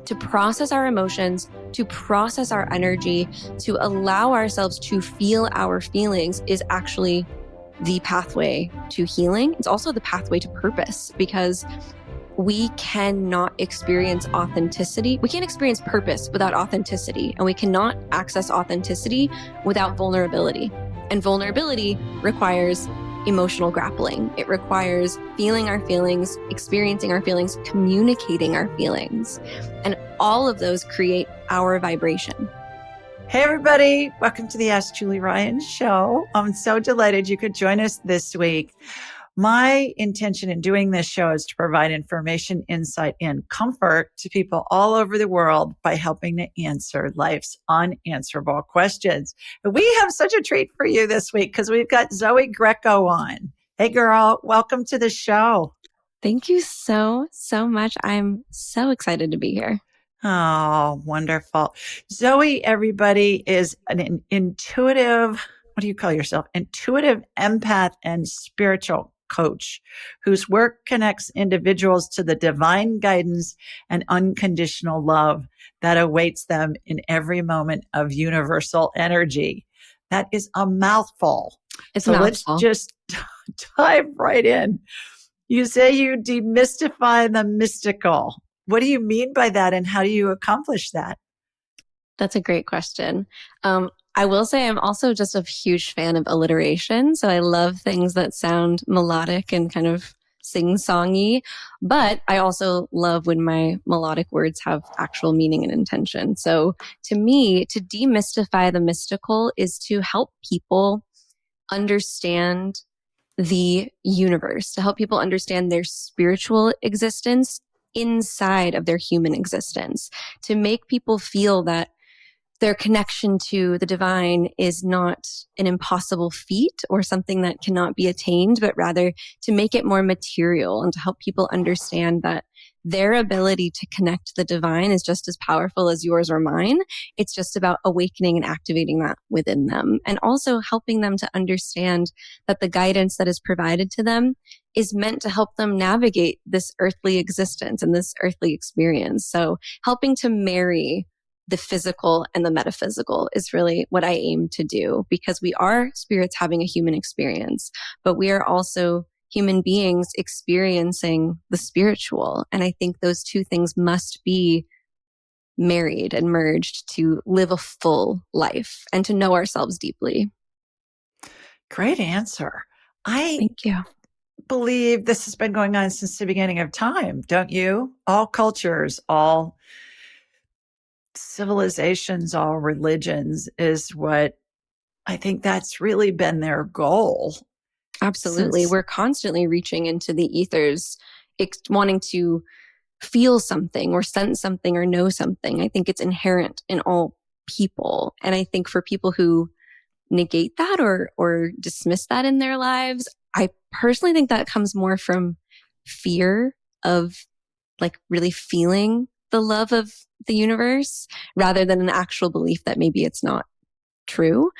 to process our emotions, to process our energy, to allow ourselves to feel our feelings is actually the pathway to healing. It's also the pathway to purpose, because we cannot experience authenticity. We can't experience purpose without authenticity, and we cannot access authenticity without vulnerability. And vulnerability requires emotional grappling. It requires feeling our feelings, experiencing our feelings, communicating our feelings. And all of those create our vibration. Hey, everybody. Welcome to the Ask Julie Ryan show. I'm so delighted you could join us this week. My intention in doing this show is to provide information, insight, and comfort to people all over the world by helping to answer life's unanswerable questions. And we have such a treat for you this week because we've got Zoey Greco on. Hey, girl, welcome to the show. Thank you so much. I'm so excited to be here. Oh, wonderful. Zoey, everybody, is an intuitive, what do you call yourself? Intuitive empath and spiritual coach whose work connects individuals to the divine guidance and unconditional love that awaits them in every moment of universal energy. That is a mouthful. It's a mouthful. Let's just dive right in. You say you demystify the mystical. What do you mean by that, and how do you accomplish that? That's a great question. I will say I'm also just a huge fan of alliteration. So I love things that sound melodic and kind of sing-songy, but I also love when my melodic words have actual meaning and intention. So to me, to demystify the mystical is to help people understand the universe, to help people understand their spiritual existence inside of their human existence, to make people feel that their connection to the divine is not an impossible feat or something that cannot be attained, but rather to make it more material and to help people understand that their ability to connect to the divine is just as powerful as yours or mine. It's just about awakening and activating that within them, and also helping them to understand that the guidance that is provided to them is meant to help them navigate this earthly existence and this earthly experience. So helping to marry the physical and the metaphysical is really what I aim to do, because we are spirits having a human experience, but we are also human beings experiencing the spiritual. And I think those two things must be married and merged to live a full life and to know ourselves deeply. Great answer. Thank you. Believe this has been going on since the beginning of time, don't you? All cultures, all civilizations, all religions is what I think that's really been their goal. Absolutely. We're constantly reaching into the ethers, wanting to feel something or sense something or know something. I think it's inherent in all people. And I think for people who negate that or dismiss that in their lives, I personally think that comes more from fear of like really feeling the love of the universe rather than an actual belief that maybe it's not true,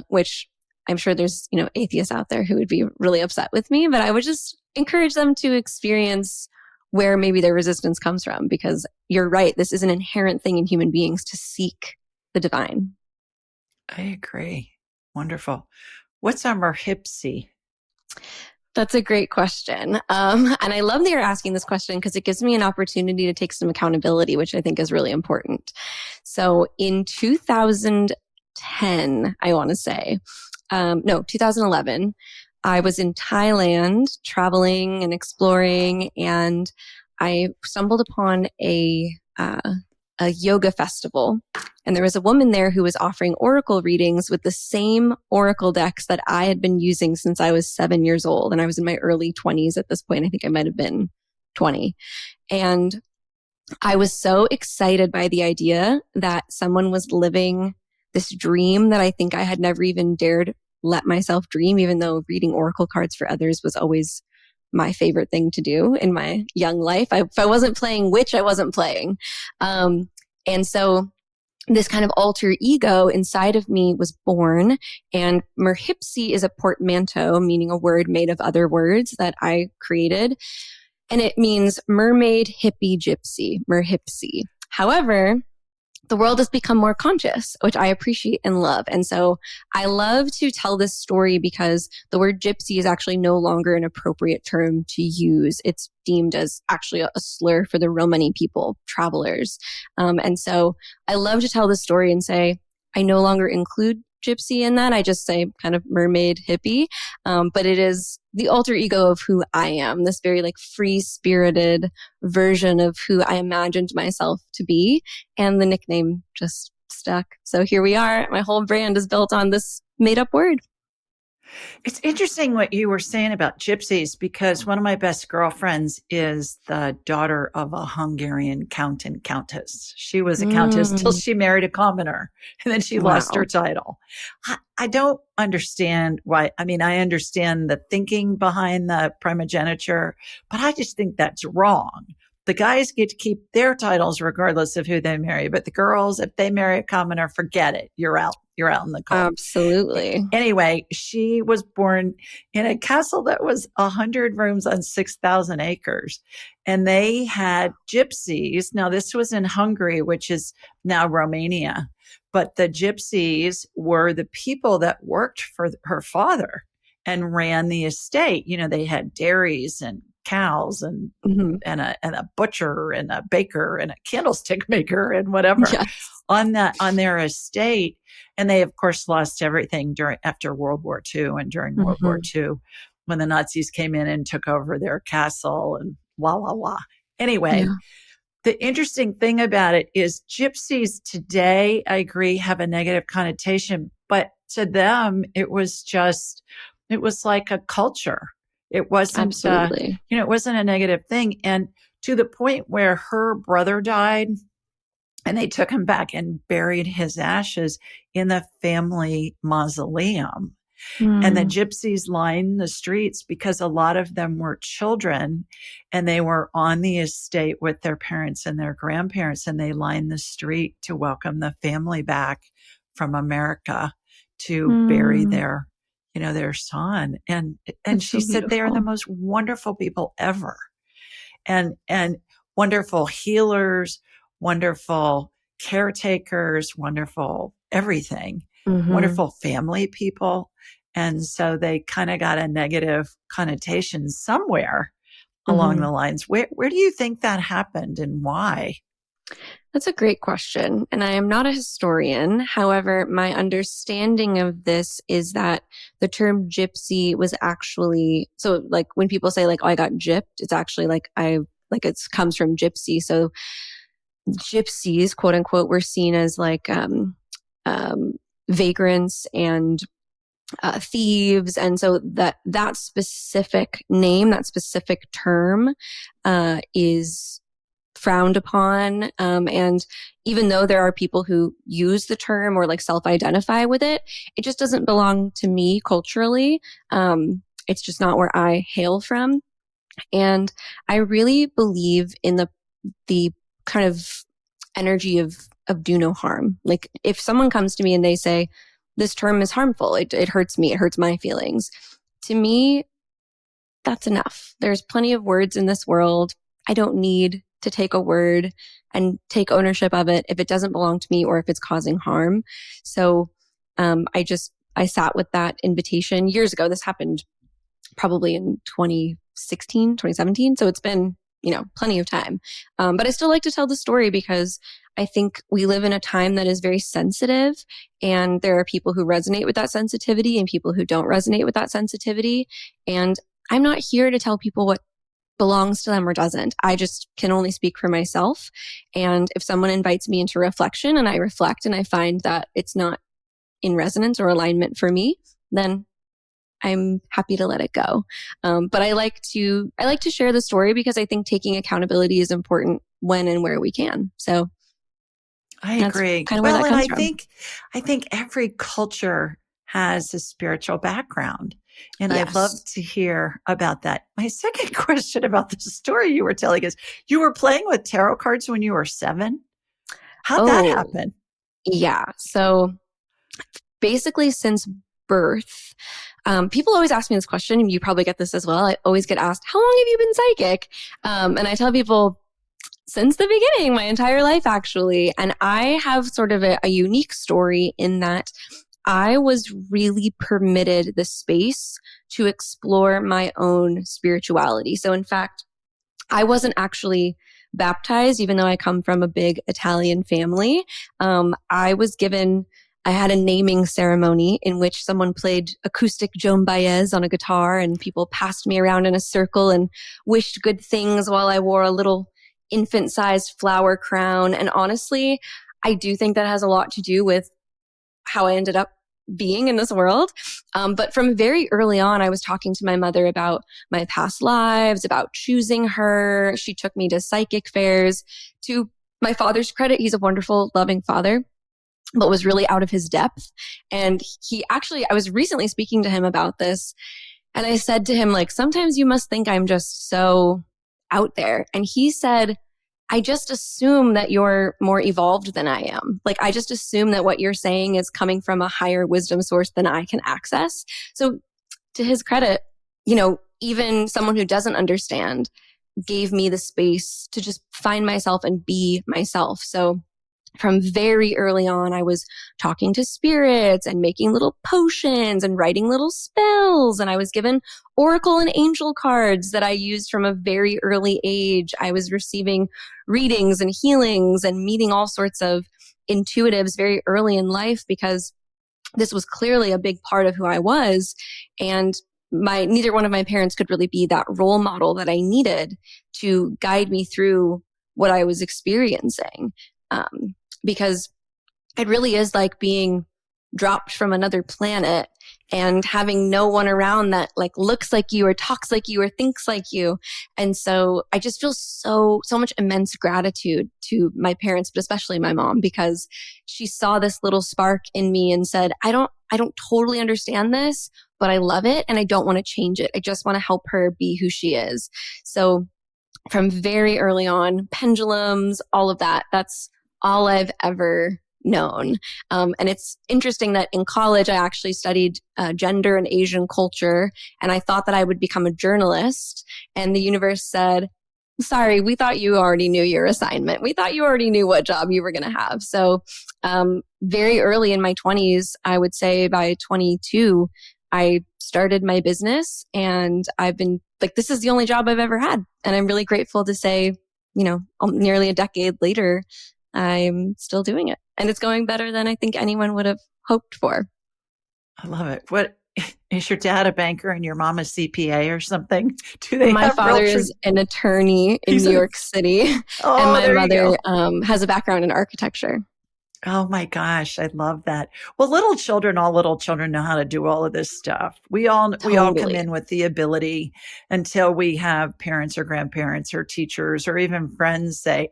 which I'm sure there's, atheists out there who would be really upset with me, but I would just encourage them to experience where maybe their resistance comes from, because you're right. This is an inherent thing in human beings to seek the divine. I agree. Wonderful. What's a Merhipsy? That's a great question. And I love that you're asking this question because it gives me an opportunity to take some accountability, which I think is really important. So in 2010, I want to say, 2011, I was in Thailand traveling and exploring, and I stumbled upon a yoga festival. And there was a woman there who was offering oracle readings with the same oracle decks that I had been using since I was 7 years old. And I was in my early 20s at this point. I think I might have been 20. And I was so excited by the idea that someone was living this dream that I think I had never even dared let myself dream, even though reading oracle cards for others was always my favorite thing to do in my young life. If I wasn't playing witch, I wasn't playing. And so this kind of alter ego inside of me was born. And Merhipsy is a portmanteau, meaning a word made of other words that I created. And it means mermaid, hippie, gypsy, Merhipsy. However, the world has become more conscious, which I appreciate and love. And so I love to tell this story because the word gypsy is actually no longer an appropriate term to use. It's deemed as actually a slur for the Romani people, travelers. And so I love to tell this story and say, I no longer include gypsy in that. I just say kind of mermaid hippie. But it is the alter ego of who I am, this very like free spirited version of who I imagined myself to be. And the nickname just stuck. So here we are. My whole brand is built on this made up word. It's interesting what you were saying about gypsies, because one of my best girlfriends is the daughter of a Hungarian count and countess. She was a countess till she married a commoner, and then she lost her title. I don't understand why. I mean, I understand the thinking behind the primogeniture, but I just think that's wrong. The guys get to keep their titles regardless of who they marry, but the girls, if they marry a commoner, forget it. You're out. You're out in the cold. Absolutely. Anyway, she was born in a castle that was 100 rooms on 6,000 acres. And they had gypsies. Now, this was in Hungary, which is now Romania. But the gypsies were the people that worked for her father and ran the estate. You know, they had dairies and cows and a butcher and a baker and a candlestick maker and whatever on their estate. And they, of course, lost everything after World War II and during World War II, when the Nazis came in and took over their castle and blah, blah, blah. Anyway, the interesting thing about it is gypsies today, I agree, have a negative connotation, but to them, it was like a culture. It wasn't, it wasn't a negative thing. And to the point where her brother died, and they took him back and buried his ashes in the family mausoleum. And the gypsies lined the streets because a lot of them were children and they were on the estate with their parents and their grandparents. And they lined the street to welcome the family back from America to bury their son. And she said they are the most wonderful people ever. And wonderful healers, wonderful caretakers, wonderful everything, wonderful family people. And so they kind of got a negative connotation somewhere along the lines. Where do you think that happened and why? That's a great question. And I am not a historian. However, my understanding of this is that the term gypsy was actually, so like when people say like, oh, I got gypped, it's actually like it comes from gypsy. So gypsies, quote unquote, were seen as like vagrants and thieves. And so that specific name, that specific term is frowned upon. And even though there are people who use the term or like self-identify with it, it just doesn't belong to me culturally. It's just not where I hail from. And I really believe in the kind of energy of do no harm. Like if someone comes to me and they say, this term is harmful, it hurts me, it hurts my feelings. To me, that's enough. There's plenty of words in this world. I don't need to take a word and take ownership of it if it doesn't belong to me or if it's causing harm. So I sat with that invitation years ago. This happened probably in 2016, 2017. So it's been, plenty of time. But I still like to tell the story because I think we live in a time that is very sensitive, and there are people who resonate with that sensitivity and people who don't resonate with that sensitivity. And I'm not here to tell people what belongs to them or doesn't. I just can only speak for myself. And if someone invites me into reflection and I reflect and I find that it's not in resonance or alignment for me, then I'm happy to let it go. But I like to share the story because I think taking accountability is important when and where we can. So I agree. Kind of where that comes from. I think every culture has a spiritual background. And I'd love to hear about that. My second question about the story you were telling is you were playing with tarot cards when you were 7. How'd that happen? Yeah. So basically since birth, people always ask me this question, and you probably get this as well. I always get asked, how long have you been psychic? And I tell people Since the beginning, my entire life, actually. And I have sort of a unique story in that I was really permitted the space to explore my own spirituality. So, in fact, I wasn't actually baptized, even though I come from a big Italian family. I was given, I had a naming ceremony in which someone played acoustic Joan Baez on a guitar and people passed me around in a circle and wished good things while I wore a little infant-sized flower crown. And honestly, I do think that has a lot to do with how I ended up being in this world. But from very early on, I was talking to my mother about my past lives, about choosing her. She took me to psychic fairs. To my father's credit, he's a wonderful, loving father, but was really out of his depth. And he actually, I was recently speaking to him about this. And I said to him, like, sometimes you must think I'm just so out there. And he said, I just assume that you're more evolved than I am. Like, I just assume that what you're saying is coming from a higher wisdom source than I can access. So to his credit, even someone who doesn't understand gave me the space to just find myself and be myself. So from very early on, I was talking to spirits and making little potions and writing little spells. And I was given oracle and angel cards that I used from a very early age. I was receiving readings and healings and meeting all sorts of intuitives very early in life because this was clearly a big part of who I was. And neither one of my parents could really be that role model that I needed to guide me through what I was experiencing. Because it really is like being dropped from another planet and having no one around that like looks like you or talks like you or thinks like you. And so I just feel so much immense gratitude to my parents, but especially my mom, because she saw this little spark in me and said, I don't totally understand this, but I love it and I don't want to change it. I just want to help her be who she is. So from very early on, pendulums, all of that, that's all I've ever known. And it's interesting that in college, I actually studied gender and Asian culture. And I thought that I would become a journalist. And the universe said, sorry, we thought you already knew your assignment. We thought you already knew what job you were going to have. So very early in my 20s, I would say by 22, I started my business and I've been like, this is the only job I've ever had. And I'm really grateful to say, nearly a decade later, I'm still doing it. And it's going better than I think anyone would have hoped for. I love it. What is your dad a banker and your mom a CPA or something? Do they My have father is an attorney in New York City, Oh, and my there you mother go. has a background in architecture. Oh my gosh, I love that. Well, all little children know how to do all of this stuff. We all come Totally. in with the ability until we have parents or grandparents or teachers or even friends say,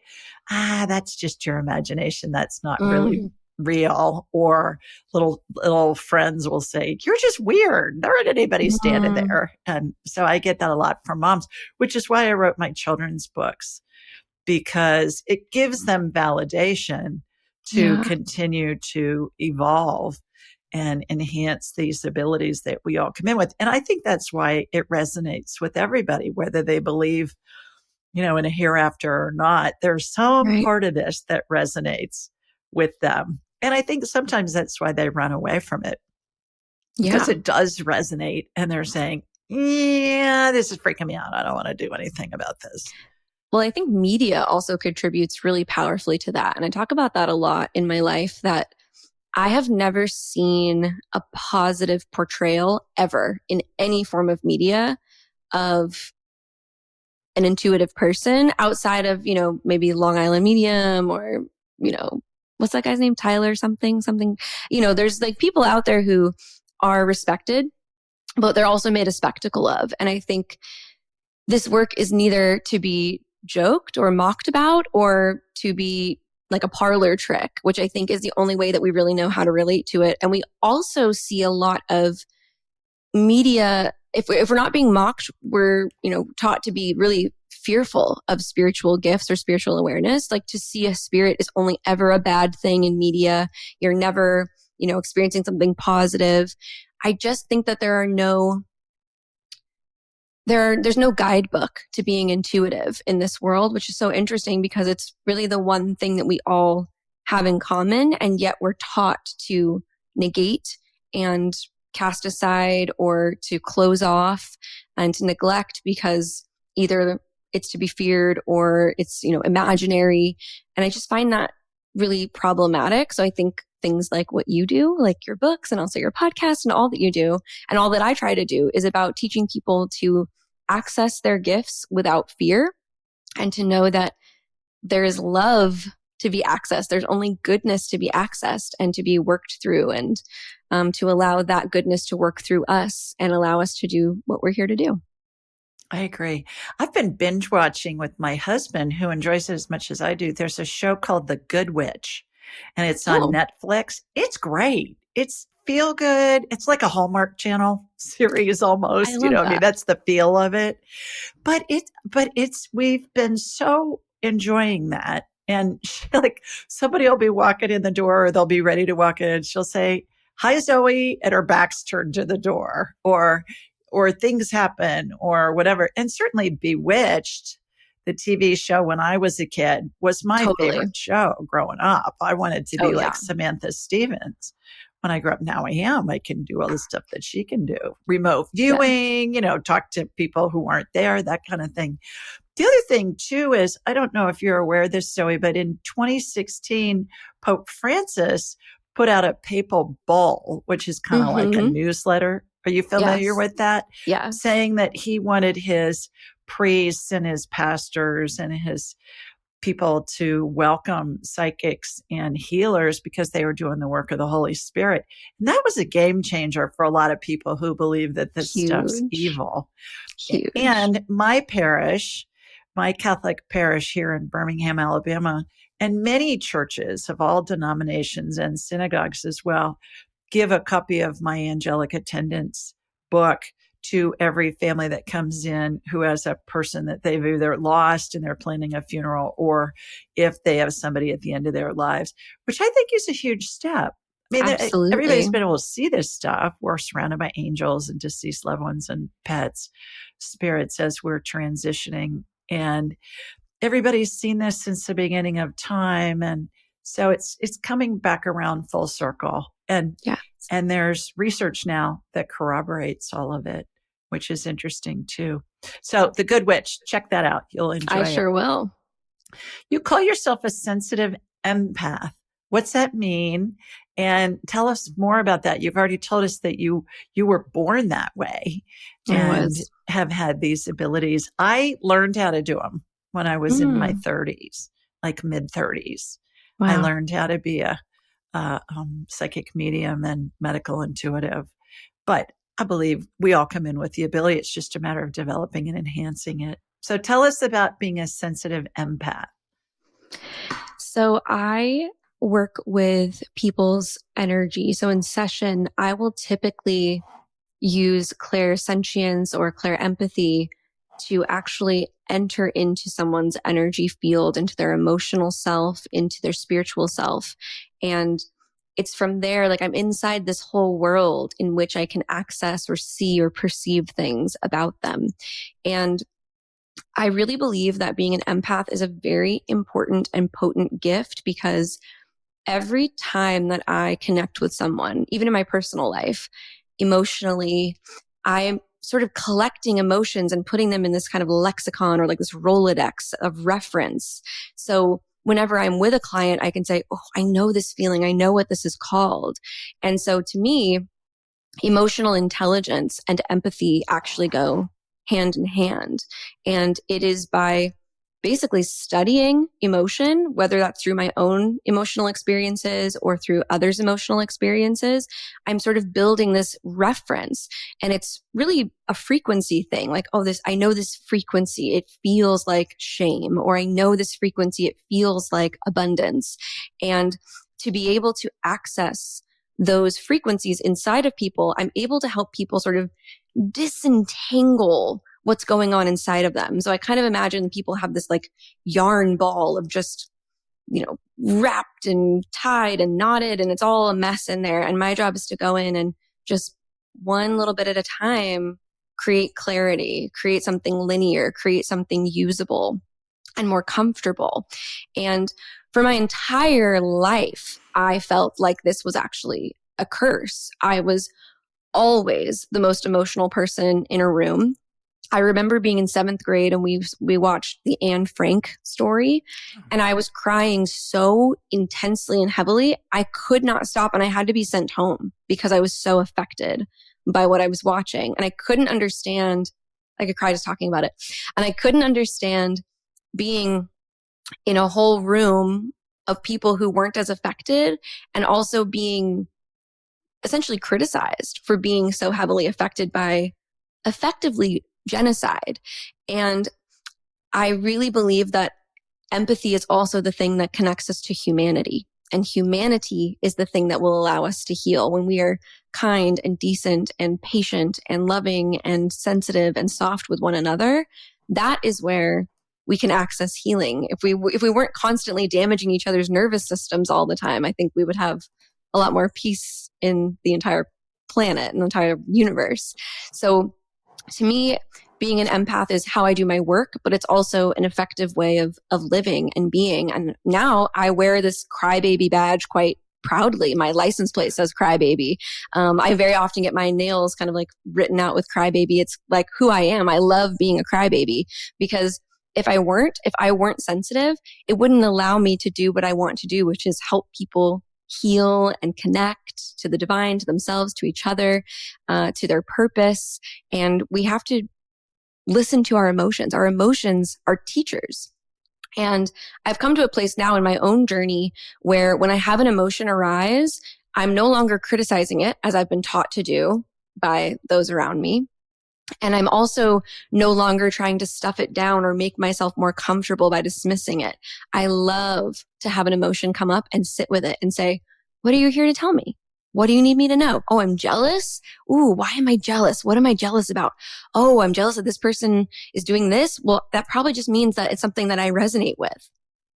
that's just your imagination. That's not really Mm, real. Or little friends will say, you're just weird. There isn't anybody standing mm, there. And so I get that a lot from moms, which is why I wrote my children's books, because it gives them validation to yeah, continue to evolve and enhance these abilities that we all come in with. And I think that's why it resonates with everybody, whether they believe, in a hereafter or not. There's some right. part of this that resonates with them. And I think sometimes that's why they run away from it, because Yeah. it does resonate and they're saying, yeah, this is freaking me out. I don't want to do anything about this. Well, I think media also contributes really powerfully to that. And I talk about that a lot in my life that I have never seen a positive portrayal ever in any form of media of an intuitive person outside of, maybe Long Island Medium or, what's that guy's name? Tyler something. There's like people out there who are respected, but they're also made a spectacle of. And I think this work is neither to be joked or mocked about or to be like a parlor trick, which I think is the only way that we really know how to relate to it. And we also see a lot of media. If we're not being mocked, we're, taught to be really fearful of spiritual gifts or spiritual awareness. Like to see a spirit is only ever a bad thing in media. You're never, experiencing something positive. I just think that there are no there's no guidebook to being intuitive in this world, which is so interesting because it's really the one thing that we all have in common. And yet we're taught to negate and cast aside or to close off and to neglect because either it's to be feared or it's, imaginary. And I just find that really problematic. So I think things like what you do, like your books and also your podcast and all that you do and all that I try to do is about teaching people to access their gifts without fear and to know that there is love to be accessed. There's only goodness to be accessed and to be worked through and to allow that goodness to work through us and allow us to do what we're here to do. I agree. I've been binge watching with my husband who enjoys it as much as I do. There's a show called The Good Witch and it's on Oh, Netflix. It's great. It's feel good. It's like a Hallmark Channel series I almost, love that. that's the feel of it. But we've been so enjoying that. And like somebody will be walking in the door or they'll be ready to walk in and she'll say, "Hi, Zoe," and her back's turned to the door or things happen or whatever. And certainly Bewitched, the TV show when I was a kid, was my Totally. favorite show growing up. I wanted to Oh, be yeah. like Samantha Stevens. When I grew up, now I am. I can do all the stuff that she can do. Remote viewing, talk to people who aren't there, that kind of thing. The other thing too is, I don't know if you're aware of this, Zoe, but in 2016, Pope Francis put out a papal bull, which is kind of like a newsletter. Are you familiar Yes. with that? Yes. Saying that he wanted his priests and his pastors and his people to welcome psychics and healers because they were doing the work of the Holy Spirit. And that was a game changer for a lot of people who believe that this stuff's evil. Huge. And my parish, my Catholic parish here in Birmingham, Alabama, and many churches of all denominations and synagogues as well, give a copy of my angelic attendance book to every family that comes in who has a person that they've either lost and they're planning a funeral, or if they have somebody at the end of their lives, which I think is a huge step. I mean, Absolutely. everybody's been able to see this stuff. We're surrounded by angels and deceased loved ones and pets, spirits as we're transitioning. And everybody's seen this since the beginning of time. And so it's coming back around full circle. And Yes. and there's research now that corroborates all of it, which is interesting too. So The Good Witch, check that out. You'll enjoy it. I sure will. You call yourself a sensitive empath. What's that mean? And tell us more about that. You've already told us that you were born that way and have had these abilities. I learned how to do them when I was in my 30s, like mid 30s. Wow. I learned how to be a psychic medium and medical intuitive. But I believe we all come in with the ability. It's just a matter of developing and enhancing it. So tell us about being a sensitive empath. So I work with people's energy. So in session, I will typically use clairsentience or clairempathy to actually enter into someone's energy field, into their emotional self, into their spiritual self. And it's from there, like I'm inside this whole world in which I can access or see or perceive things about them. And I really believe that being an empath is a very important and potent gift because every time that I connect with someone, even in my personal life, emotionally, I'm sort of collecting emotions and putting them in this kind of lexicon or like this Rolodex of reference. So whenever I'm with a client, I can say, "Oh, I know this feeling. I know what this is called." And so to me, emotional intelligence and empathy actually go hand in hand. And it is by basically studying emotion, whether that's through my own emotional experiences or through others' emotional experiences, I'm sort of building this reference. And it's really a frequency thing. Like, oh, I know this frequency. It feels like shame, or I know this frequency. It feels like abundance. And to be able to access those frequencies inside of people, I'm able to help people sort of disentangle what's going on inside of them. So I kind of imagine people have this like yarn ball of just, wrapped and tied and knotted, and it's all a mess in there. And my job is to go in and just one little bit at a time, create clarity, create something linear, create something usable and more comfortable. And for my entire life, I felt like this was actually a curse. I was always the most emotional person in a room. I remember being in seventh grade and we watched the Anne Frank story, and I was crying so intensely and heavily. I could not stop, and I had to be sent home because I was so affected by what I was watching. And I couldn't understand, I could cry just talking about it. And I couldn't understand being in a whole room of people who weren't as affected and also being essentially criticized for being so heavily affected by effectively genocide. And I really believe that empathy is also the thing that connects us to humanity. And humanity is the thing that will allow us to heal when we are kind and decent and patient and loving and sensitive and soft with one another. That is where we can access healing. If we weren't constantly damaging each other's nervous systems all the time, I think we would have a lot more peace in the entire planet and the entire universe. So to me, being an empath is how I do my work, but it's also an effective way of living and being. And now I wear this crybaby badge quite proudly. My license plate says crybaby. I very often get my nails kind of like written out with crybaby. It's like who I am. I love being a crybaby because if I weren't sensitive, it wouldn't allow me to do what I want to do, which is help people heal and connect to the divine, to themselves, to each other, to their purpose. And we have to listen to our emotions. Our emotions are teachers. And I've come to a place now in my own journey where when I have an emotion arise, I'm no longer criticizing it as I've been taught to do by those around me. And I'm also no longer trying to stuff it down or make myself more comfortable by dismissing it. I love to have an emotion come up and sit with it and say, what are you here to tell me? What do you need me to know? Oh, I'm jealous. Ooh, why am I jealous? What am I jealous about? Oh, I'm jealous that this person is doing this. Well, that probably just means that it's something that I resonate with.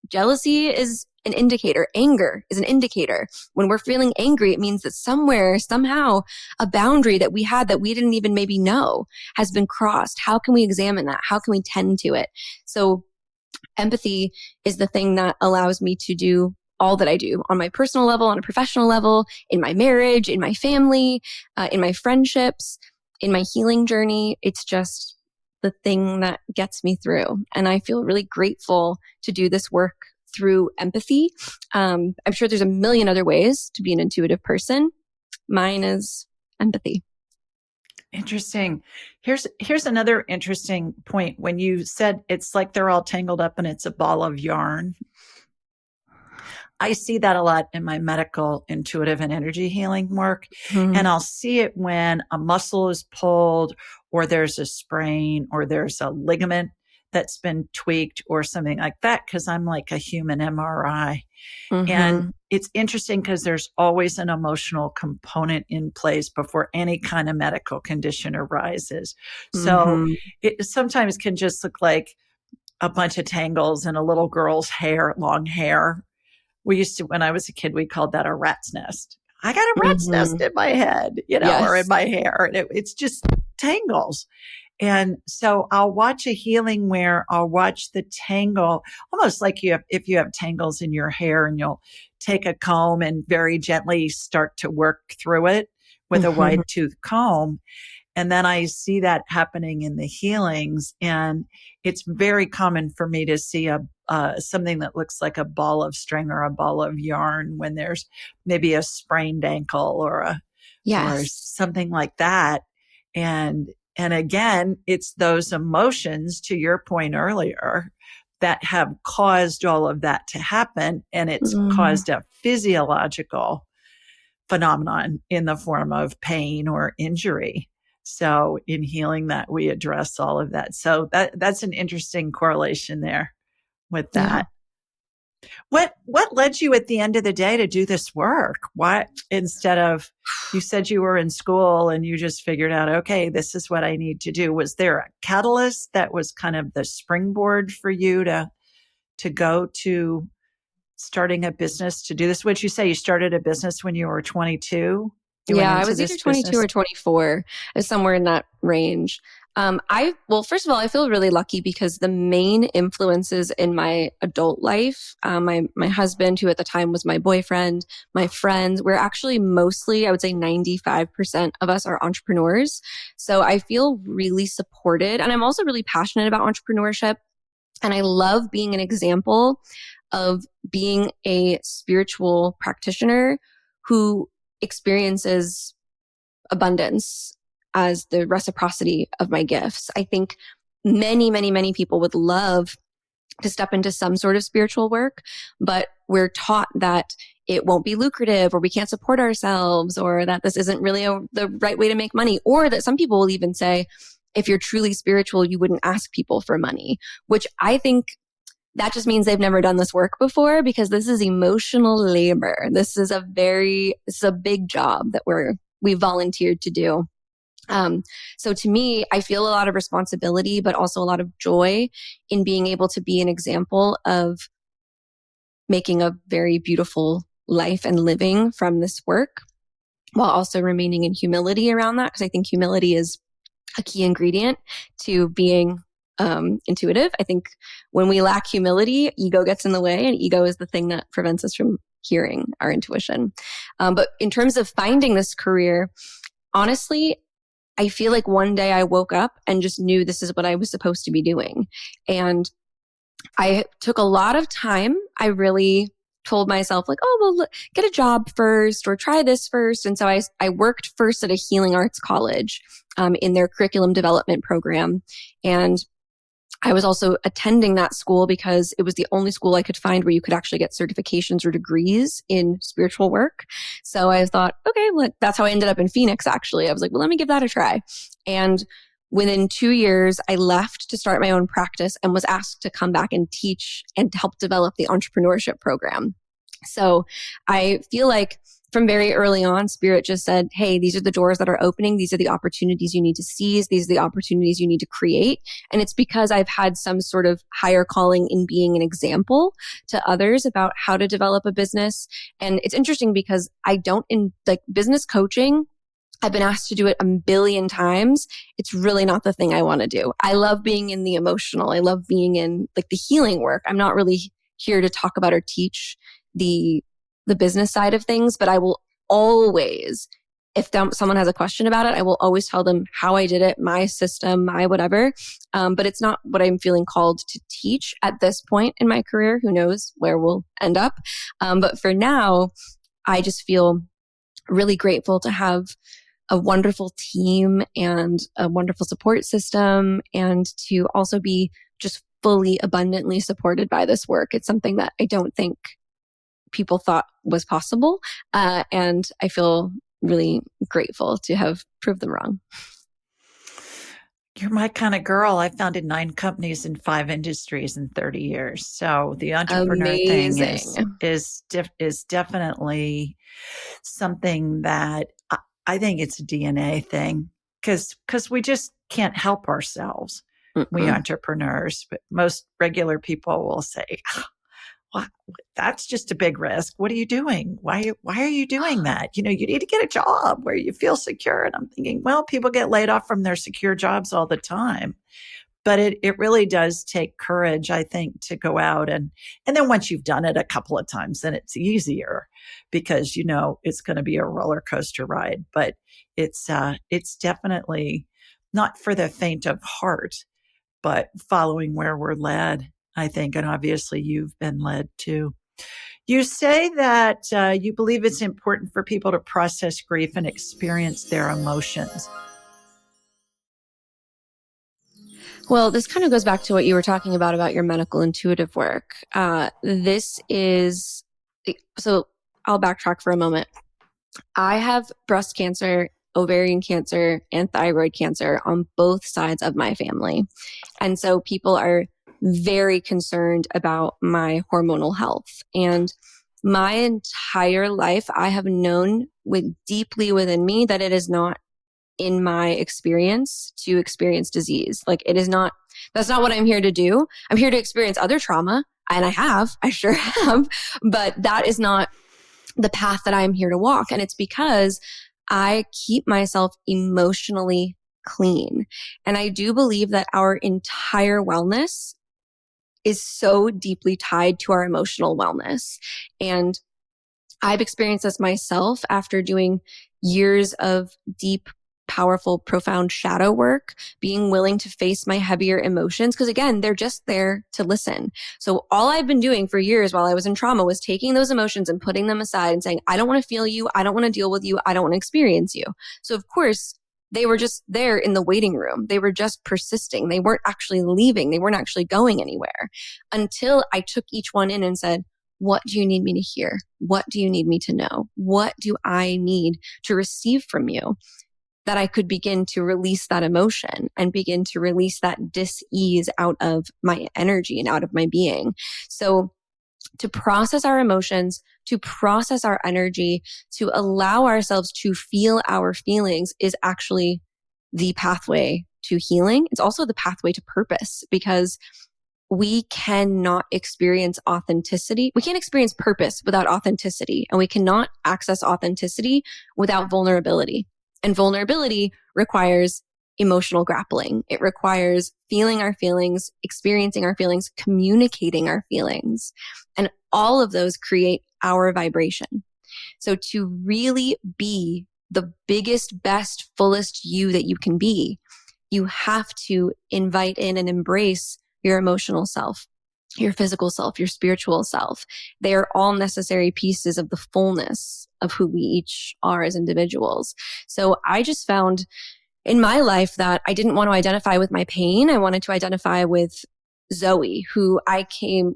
Jealousy is an indicator. Anger is an indicator. When we're feeling angry, it means that somewhere, somehow, a boundary that we had that we didn't even maybe know has been crossed. How can we examine that? How can we tend to it? So empathy is the thing that allows me to do all that I do on my personal level, on a professional level, in my marriage, in my family, in my friendships, in my healing journey. It's just the thing that gets me through. And I feel really grateful to do this work through empathy. I'm sure there's a million other ways to be an intuitive person. Mine is empathy. Interesting. Here's another interesting point. When you said it's like they're all tangled up and it's a ball of yarn, I see that a lot in my medical, intuitive, and energy healing work. Mm-hmm. And I'll see it when a muscle is pulled or there's a sprain or there's a ligament that's been tweaked or something like that, because I'm like a human MRI. Mm-hmm. And it's interesting because there's always an emotional component in place before any kind of medical condition arises. So it sometimes can just look like a bunch of tangles in a little girl's hair, long hair. We used to, when I was a kid, we called that a rat's nest. I got a rat's nest in my head, Yes. or in my hair. And it's just tangles. And so I'll watch a healing where I'll watch the tangle, almost like if you have tangles in your hair, and you'll take a comb and very gently start to work through it with a wide tooth comb. And then I see that happening in the healings. And it's very common for me to see something that looks like a ball of string or a ball of yarn when there's maybe a sprained ankle or something like that. And again, it's those emotions, to your point earlier, that have caused all of that to happen. And it's caused a physiological phenomenon in the form of pain or injury. So in healing that, we address all of that. So that's an interesting correlation there with that. Yeah. What led you at the end of the day to do this work? What, instead of, you said you were in school and you just figured out, okay, this is what I need to do. Was there a catalyst that was kind of the springboard for you to go to starting a business to do this? Would you say you started a business when you were 22? you went Yeah, I into was either this 22 business? or 24, somewhere in that range. Well, first of all, I feel really lucky because the main influences in my adult life, my husband, who at the time was my boyfriend, my friends, we're actually mostly, I would say 95% of us are entrepreneurs. So I feel really supported. And I'm also really passionate about entrepreneurship. And I love being an example of being a spiritual practitioner who experiences abundance as the reciprocity of my gifts. I think many, many, many people would love to step into some sort of spiritual work, but we're taught that it won't be lucrative or we can't support ourselves or that this isn't really the right way to make money, or that some people will even say, if you're truly spiritual, you wouldn't ask people for money, which I think that just means they've never done this work before, because this is emotional labor. This is a big job that we volunteered to do. So to me, I feel a lot of responsibility, but also a lot of joy in being able to be an example of making a very beautiful life and living from this work, while also remaining in humility around that. Because I think humility is a key ingredient to being intuitive. I think when we lack humility, ego gets in the way, and ego is the thing that prevents us from hearing our intuition. But in terms of finding this career, honestly, I feel like one day I woke up and just knew this is what I was supposed to be doing. And I took a lot of time. I really told myself like, oh, well, look, get a job first or try this first. And so I worked first at a healing arts college in their curriculum development program. And I was also attending that school because it was the only school I could find where you could actually get certifications or degrees in spiritual work. So I thought, okay, well, that's how I ended up in Phoenix, actually. I was like, well, let me give that a try. And within 2 years, I left to start my own practice and was asked to come back and teach and help develop the entrepreneurship program. So I feel like from very early on, Spirit just said, hey, these are the doors that are opening. These are the opportunities you need to seize. These are the opportunities you need to create. And it's because I've had some sort of higher calling in being an example to others about how to develop a business. And it's interesting because I don't, in like business coaching, I've been asked to do it a billion times. It's really not the thing I want to do. I love being in the emotional. I love being in like the healing work. I'm not really here to talk about or teach the business side of things, but I will always, if someone has a question about it, I will always tell them how I did it, my system, my whatever. But it's not what I'm feeling called to teach at this point in my career. Who knows where we'll end up. But for now, I just feel really grateful to have a wonderful team and a wonderful support system, and to also be just fully abundantly supported by this work. It's something that I don't think people thought was possible. And I feel really grateful to have proved them wrong. You're my kind of girl. I founded 9 companies in 5 industries in 30 years. So the entrepreneur Amazing. thing is definitely something that I think it's a DNA thing, because we just can't help ourselves. We entrepreneurs, but most regular people will say, well, that's just a big risk. What are you doing? Why are you doing that? You need to get a job where you feel secure. And I'm thinking, well, people get laid off from their secure jobs all the time. But it really does take courage, I think, to go out and then once you've done it a couple of times, then it's easier because it's going to be a roller coaster ride. But it's definitely not for the faint of heart, but following where we're led, I think, and obviously you've been led too. You say that you believe it's important for people to process grief and experience their emotions. Well, this kind of goes back to what you were talking about your medical intuitive work. So I'll backtrack for a moment. I have breast cancer, ovarian cancer, and thyroid cancer on both sides of my family. And so people are very concerned about my hormonal health. And my entire life, I have known deeply within me that it is not in my experience to experience disease. Like that's not what I'm here to do. I'm here to experience other trauma. And I sure have, but that is not the path that I'm here to walk. And it's because I keep myself emotionally clean. And I do believe that our entire wellness is so deeply tied to our emotional wellness. And I've experienced this myself after doing years of deep, powerful, profound shadow work, being willing to face my heavier emotions. Because again, they're just there to listen. So all I've been doing for years while I was in trauma was taking those emotions and putting them aside and saying, I don't want to feel you. I don't want to deal with you. I don't want to experience you. So of course, they were just there in the waiting room. They were just persisting. They weren't actually leaving. They weren't actually going anywhere until I took each one in and said, what do you need me to hear? What do you need me to know? What do I need to receive from you? That I could begin to release that emotion and begin to release that dis-ease out of my energy and out of my being. So to process our emotions, to process our energy, to allow ourselves to feel our feelings is actually the pathway to healing. It's also the pathway to purpose, because we cannot experience authenticity. We can't experience purpose without authenticity, and we cannot access authenticity without vulnerability. And vulnerability requires emotional grappling. It requires feeling our feelings, experiencing our feelings, communicating our feelings. And all of those create our vibration. So to really be the biggest, best, fullest you that you can be, you have to invite in and embrace your emotional self, your physical self, your spiritual self. They are all necessary pieces of the fullness of who we each are as individuals. So I just found in my life that I didn't want to identify with my pain. I wanted to identify with Zoey,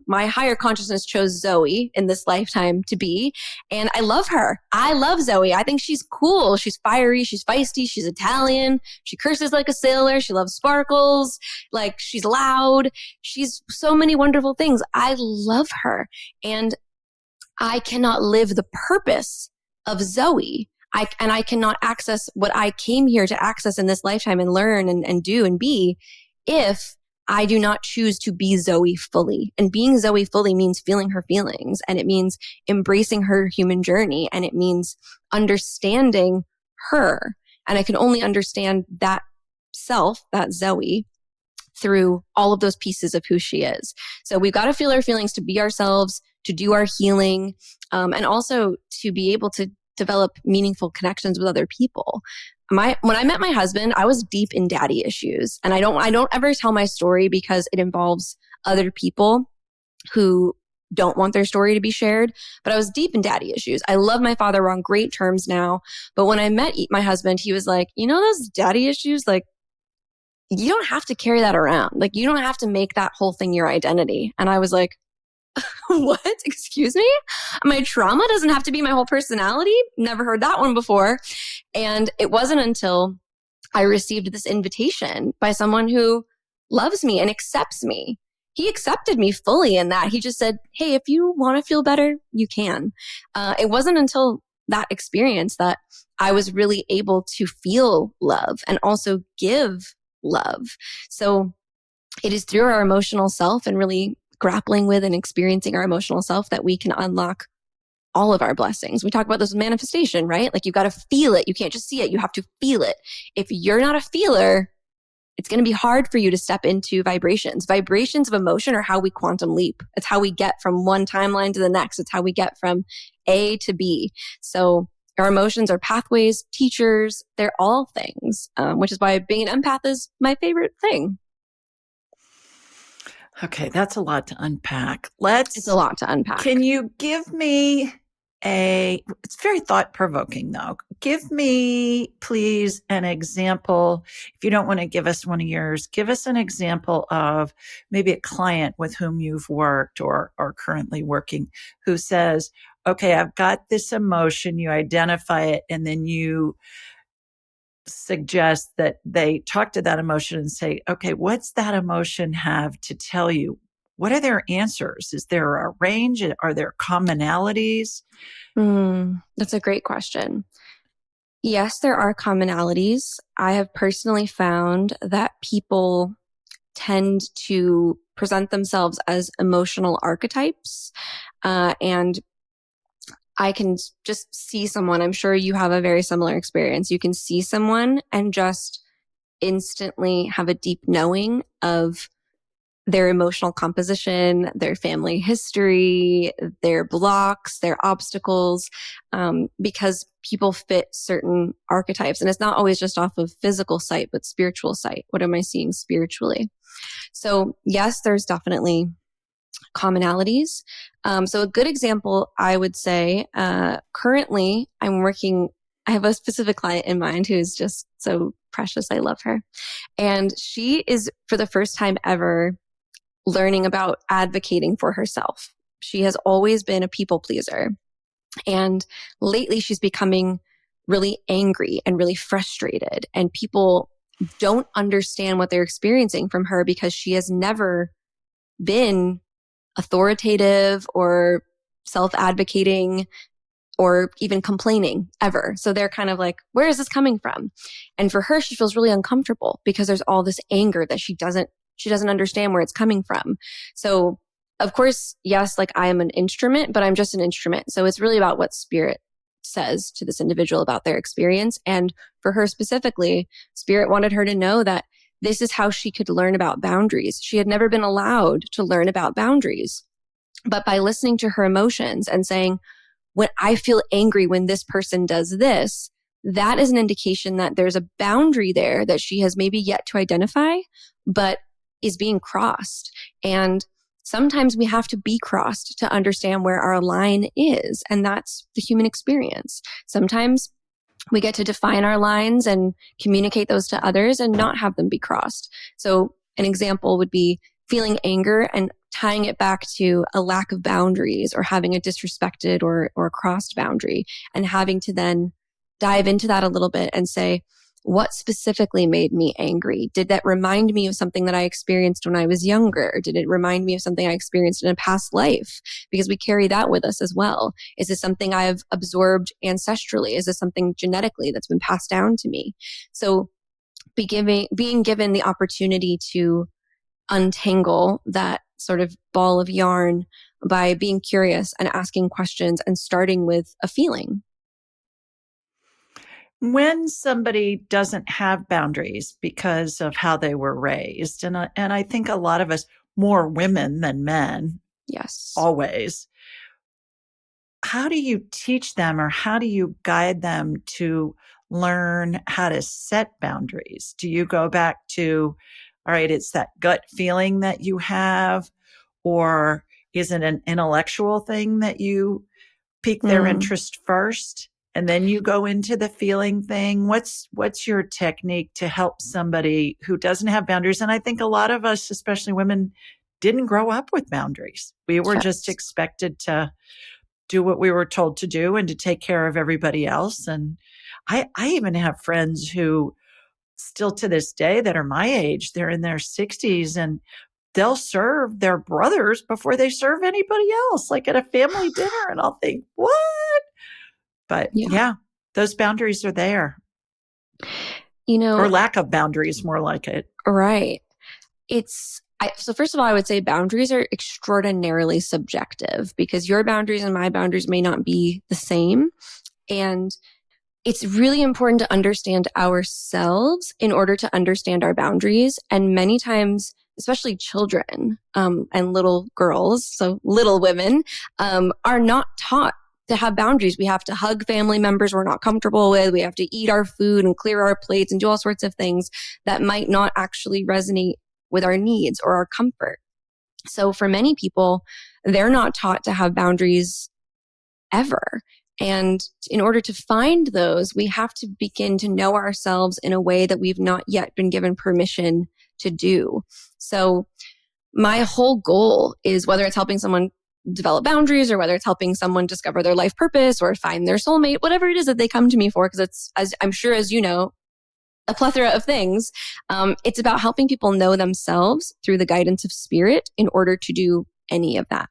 my higher consciousness chose Zoey in this lifetime to be. And I love her. I love Zoey. I think she's cool. She's fiery. She's feisty. She's Italian. She curses like a sailor. She loves sparkles. Like, she's loud. She's so many wonderful things. I love her. And I cannot live the purpose of Zoey. I cannot access what I came here to access in this lifetime and learn and do and be if I do not choose to be Zoey fully. And being Zoey fully means feeling her feelings, and it means embracing her human journey, and it means understanding her. And I can only understand that self, that Zoey, through all of those pieces of who she is. So we've got to feel our feelings to be ourselves, to do our healing, and also to be able to develop meaningful connections with other people. When I met my husband, I was deep in daddy issues. And I don't ever tell my story because it involves other people who don't want their story to be shared. But I was deep in daddy issues. I love my father. We're on great terms now. But when I met my husband, he was like, those daddy issues, like, you don't have to carry that around. Like, you don't have to make that whole thing your identity. And I was like, what? Excuse me? My trauma doesn't have to be my whole personality? Never heard that one before. And it wasn't until I received this invitation by someone who loves me and accepts me. He accepted me fully in that. He just said, hey, if you want to feel better, you can. It wasn't until that experience that I was really able to feel love and also give love. So it is through our emotional self and really grappling with and experiencing our emotional self that we can unlock all of our blessings. We talk about this manifestation, right? Like, you've got to feel it. You can't just see it. You have to feel it. If you're not a feeler, it's going to be hard for you to step into vibrations. Vibrations of emotion are how we quantum leap. It's how we get from one timeline to the next. It's how we get from A to B. So our emotions are pathways, teachers. They're all things, which is why being an empath is my favorite thing. Okay, that's a lot to unpack. It's a lot to unpack. Can you give me it's very thought-provoking though. Give me, please, an example. If you don't want to give us one of yours, give us an example of maybe a client with whom you've worked or are currently working who says, okay, I've got this emotion, you identify it, and then you suggest that they talk to that emotion and say, okay, what's that emotion have to tell you? What are their answers? Is there a range? Are there commonalities? That's a great question. Yes, there are commonalities. I have personally found that people tend to present themselves as emotional archetypes. And I can just see someone. I'm sure you have a very similar experience. You can see someone and just instantly have a deep knowing of their emotional composition, their family history, their blocks, their obstacles, because people fit certain archetypes. And it's not always just off of physical sight, but spiritual sight. What am I seeing spiritually? So yes, there's definitely commonalities. So a good example, I would say, currently I have a specific client in mind who is just so precious. I love her. And she is, for the first time ever, learning about advocating for herself. She has always been a people pleaser. And lately she's becoming really angry and really frustrated. And people don't understand what they're experiencing from her because she has never been authoritative or self-advocating or even complaining ever. So they're kind of like, where is this coming from? And for her, she feels really uncomfortable because there's all this anger that she doesn't understand where it's coming from. So of course, yes, like I am an instrument, but I'm just an instrument. So it's really about what spirit says to this individual about their experience. And for her specifically, spirit wanted her to know that this is how she could learn about boundaries. She had never been allowed to learn about boundaries. But by listening to her emotions and saying, when I feel angry when this person does this, that is an indication that there's a boundary there that she has maybe yet to identify, but is being crossed. And sometimes we have to be crossed to understand where our line is. And that's the human experience. Sometimes we get to define our lines and communicate those to others and not have them be crossed. So an example would be feeling anger and tying it back to a lack of boundaries or having a disrespected or crossed boundary, and having to then dive into that a little bit and say, what specifically made me angry? Did that remind me of something that I experienced when I was younger? Did it remind me of something I experienced in a past life? Because we carry that with us as well. Is this something I've absorbed ancestrally? Is this something genetically that's been passed down to me? So being given the opportunity to untangle that sort of ball of yarn by being curious and asking questions and starting with a feeling. When somebody doesn't have boundaries because of how they were raised, and I think a lot of us, more women than men, Yes. always, how do you teach them or how do you guide them to learn how to set boundaries? Do you go back to, all right, it's that gut feeling that you have, or is it an intellectual thing that you pique their interest first and then you go into the feeling thing? What's your technique to help somebody who doesn't have boundaries? And I think a lot of us, especially women, didn't grow up with boundaries. We were just Yes. expected to do what we were told to do and to take care of everybody else. And I even have friends who still to this day that are my age, they're in their 60s, and they'll serve their brothers before they serve anybody else, like at a family dinner. And I'll think, what? But Yeah. yeah, those boundaries are there, You know, or lack of boundaries, more like it. right. So first of all, I would say boundaries are extraordinarily subjective because your boundaries and my boundaries may not be the same. And it's really important to understand ourselves in order to understand our boundaries. And many times, especially children, and little girls, so little women, are not taught to have boundaries. We have to hug family members we're not comfortable with. We have to eat our food and clear our plates and do all sorts of things that might not actually resonate with our needs or our comfort. So for many people, they're not taught to have boundaries ever. And in order to find those, we have to begin to know ourselves in a way that we've not yet been given permission to do. So my whole goal is, whether it's helping someone develop boundaries or whether it's helping someone discover their life purpose or find their soulmate, whatever it is that they come to me for, because it's, as I'm sure as you know, a plethora of things. It's about helping people know themselves through the guidance of spirit in order to do any of that.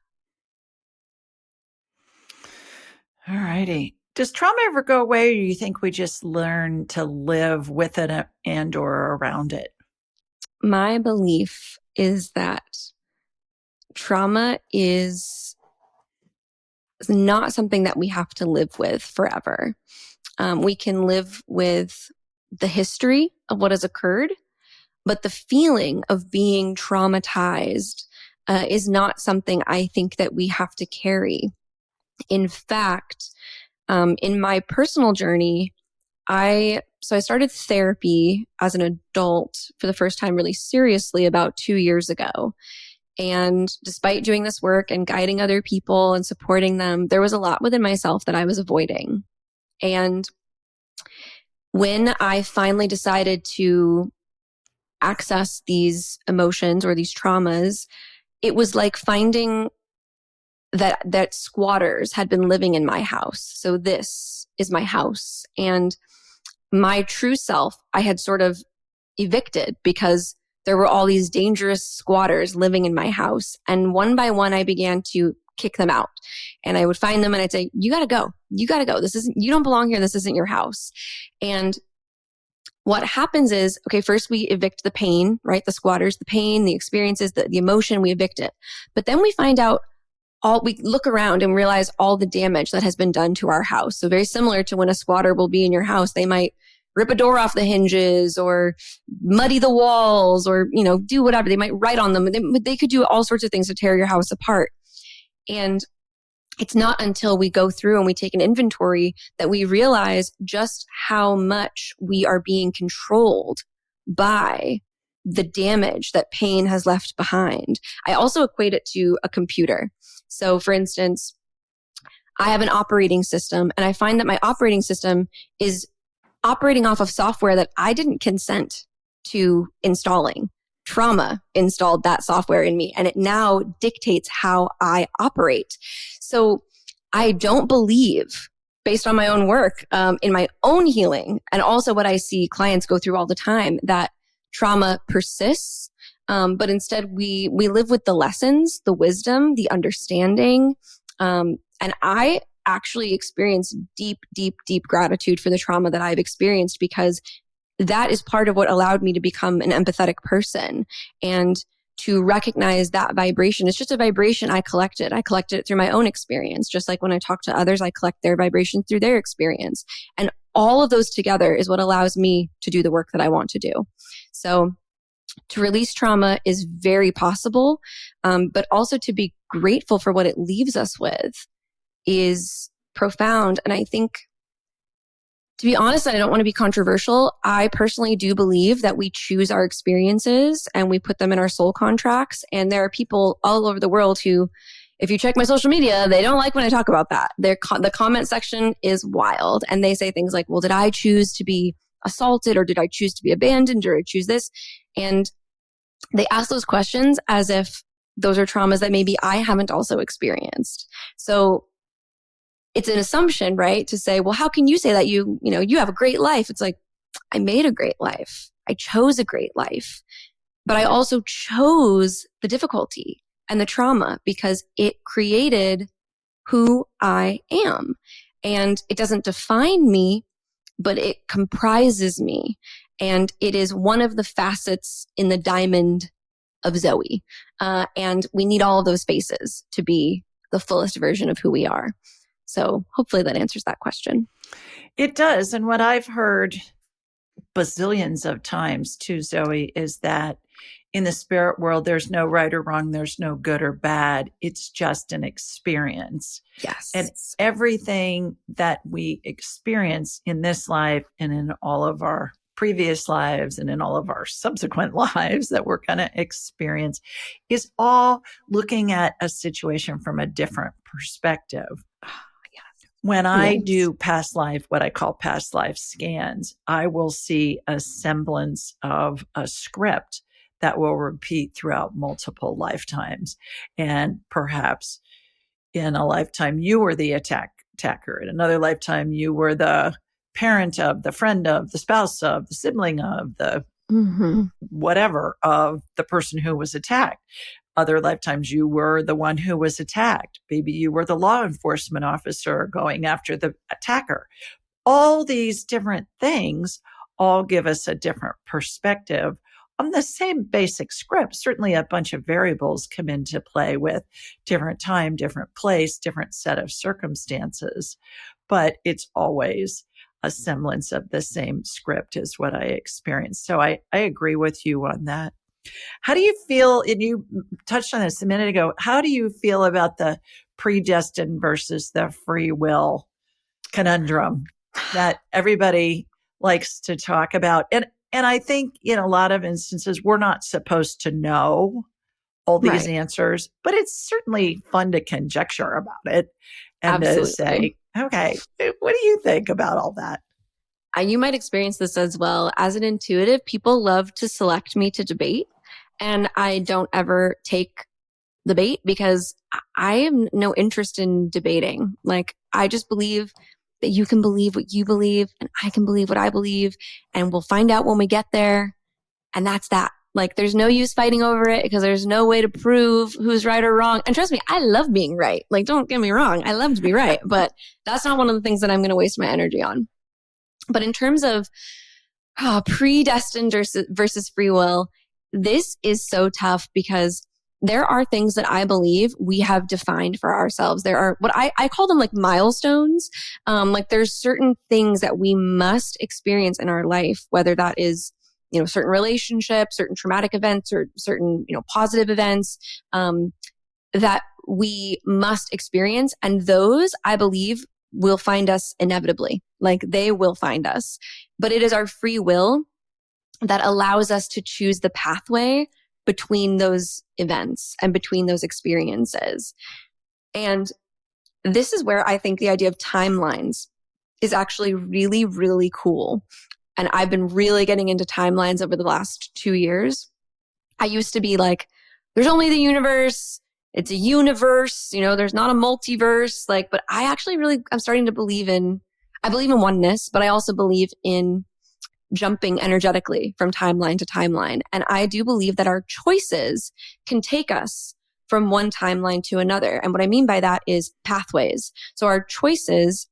All righty. Does trauma ever go away, or do you think we just learn to live with it and or around it? My belief is that trauma is not something that we have to live with forever. We can live with the history of what has occurred, but the feeling of being traumatized is not something I think that we have to carry. In fact, in my personal journey, I started therapy as an adult for the first time really seriously about 2 years ago. And despite doing this work and guiding other people and supporting them, there was a lot within myself that I was avoiding. And when I finally decided to access these emotions or these traumas, it was like finding that squatters had been living in my house. So this is my house. And my true self, I had sort of evicted because there were all these dangerous squatters living in my house. And one by one, I began to kick them out. And I would find them and I'd say, you got to go. You got to go. You don't belong here. This isn't your house. And what happens is, okay, first we evict the pain, right? The squatters, the pain, the experiences, the emotion, we evict it. But then we find out we look around and realize all the damage that has been done to our house. So very similar to when a squatter will be in your house, they might rip a door off the hinges or muddy the walls or, do whatever. They might write on them. They could do all sorts of things to tear your house apart. And it's not until we go through and we take an inventory that we realize just how much we are being controlled by the damage that pain has left behind. I also equate it to a computer. So for instance, I have an operating system and I find that my operating system is operating off of software that I didn't consent to installing. Trauma installed that software in me and it now dictates how I operate. So I don't believe, based on my own work, in my own healing, and also what I see clients go through all the time, that trauma persists. But instead we live with the lessons, the wisdom, the understanding. And I actually experience deep, deep, deep gratitude for the trauma that I've experienced, because that is part of what allowed me to become an empathetic person and to recognize that vibration. It's just a vibration I collected. I collected it through my own experience. Just like when I talk to others, I collect their vibrations through their experience. And all of those together is what allows me to do the work that I want to do. So to release trauma is very possible, but also to be grateful for what it leaves us with is profound. And I think, to be honest, I don't want to be controversial. I personally do believe that we choose our experiences and we put them in our soul contracts. And there are people all over the world who, if you check my social media, they don't like when I talk about that. The comment section is wild. And they say things like, well, did I choose to be assaulted, or did I choose to be abandoned, or did I choose this? And they ask those questions as if those are traumas that maybe I haven't also experienced. So it's an assumption, right? To say, well, how can you say that you have a great life? It's like, I made a great life. I chose a great life, but I also chose the difficulty and the trauma because it created who I am. And it doesn't define me, but it comprises me. And it is one of the facets in the diamond of Zoey. And we need all of those faces to be the fullest version of who we are. So hopefully that answers that question. It does. And what I've heard bazillions of times too, Zoey, is that in the spirit world, there's no right or wrong. There's no good or bad. It's just an experience. Yes. And everything that we experience in this life and in all of our previous lives and in all of our subsequent lives that we're going to experience is all looking at a situation from a different perspective. When I do past life, what I call past life scans, I will see a semblance of a script that will repeat throughout multiple lifetimes. And perhaps in a lifetime, you were the attacker. In another lifetime, you were the parent of, the friend of, the spouse of, the sibling of, the whatever of the person who was attacked. Other lifetimes, you were the one who was attacked. Maybe you were the law enforcement officer going after the attacker. All these different things all give us a different perspective on the same basic script. Certainly a bunch of variables come into play with different time, different place, different set of circumstances, but it's always a semblance of the same script is what I experienced. So I agree with you on that. How do you feel, and you touched on this a minute ago, how do you feel about the predestined versus the free will conundrum that everybody likes to talk about? And I think in a lot of instances, we're not supposed to know all these answers, but it's certainly fun to conjecture about it and to say, okay, what do you think about all that? You might experience this as well. As an intuitive, people love to select me to debate, and I don't ever take the bait because I have no interest in debating. Like, I just believe that you can believe what you believe and I can believe what I believe, and we'll find out when we get there. And that's that. Like, there's no use fighting over it because there's no way to prove who's right or wrong. And trust me, I love being right. Like, don't get me wrong. I love to be right, but that's not one of the things that I'm going to waste my energy on. But in terms of predestined versus free will, this is so tough because there are things that I believe we have defined for ourselves. There are what I call them like milestones. Like, there's certain things that we must experience in our life, whether that is, certain relationships, certain traumatic events, or certain, positive events, that we must experience. And those, I believe, will find us inevitably. Like, they will find us. But it is our free will that allows us to choose the pathway between those events and between those experiences. And this is where I think the idea of timelines is actually really, really cool. And I've been really getting into timelines over the last 2 years. I used to be like, there's only the universe. It's a universe, there's not a multiverse. Like, but I actually I'm starting to I believe in oneness, but I also believe in jumping energetically from timeline to timeline. And I do believe that our choices can take us from one timeline to another. And what I mean by that is pathways. So our choices,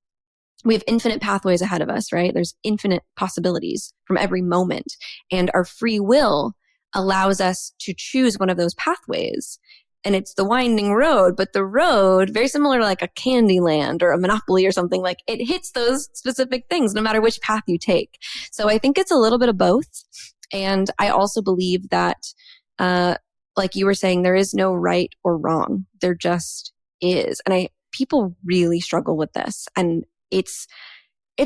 we have infinite pathways ahead of us, right? There's infinite possibilities from every moment. And our free will allows us to choose one of those pathways. And it's the winding road, but the road, very similar to like a Candyland or a Monopoly or something, like it hits those specific things no matter which path you take. So I think it's a little bit of both. And I also believe that, like you were saying, there is no right or wrong. There just is. And people really struggle with this. And it's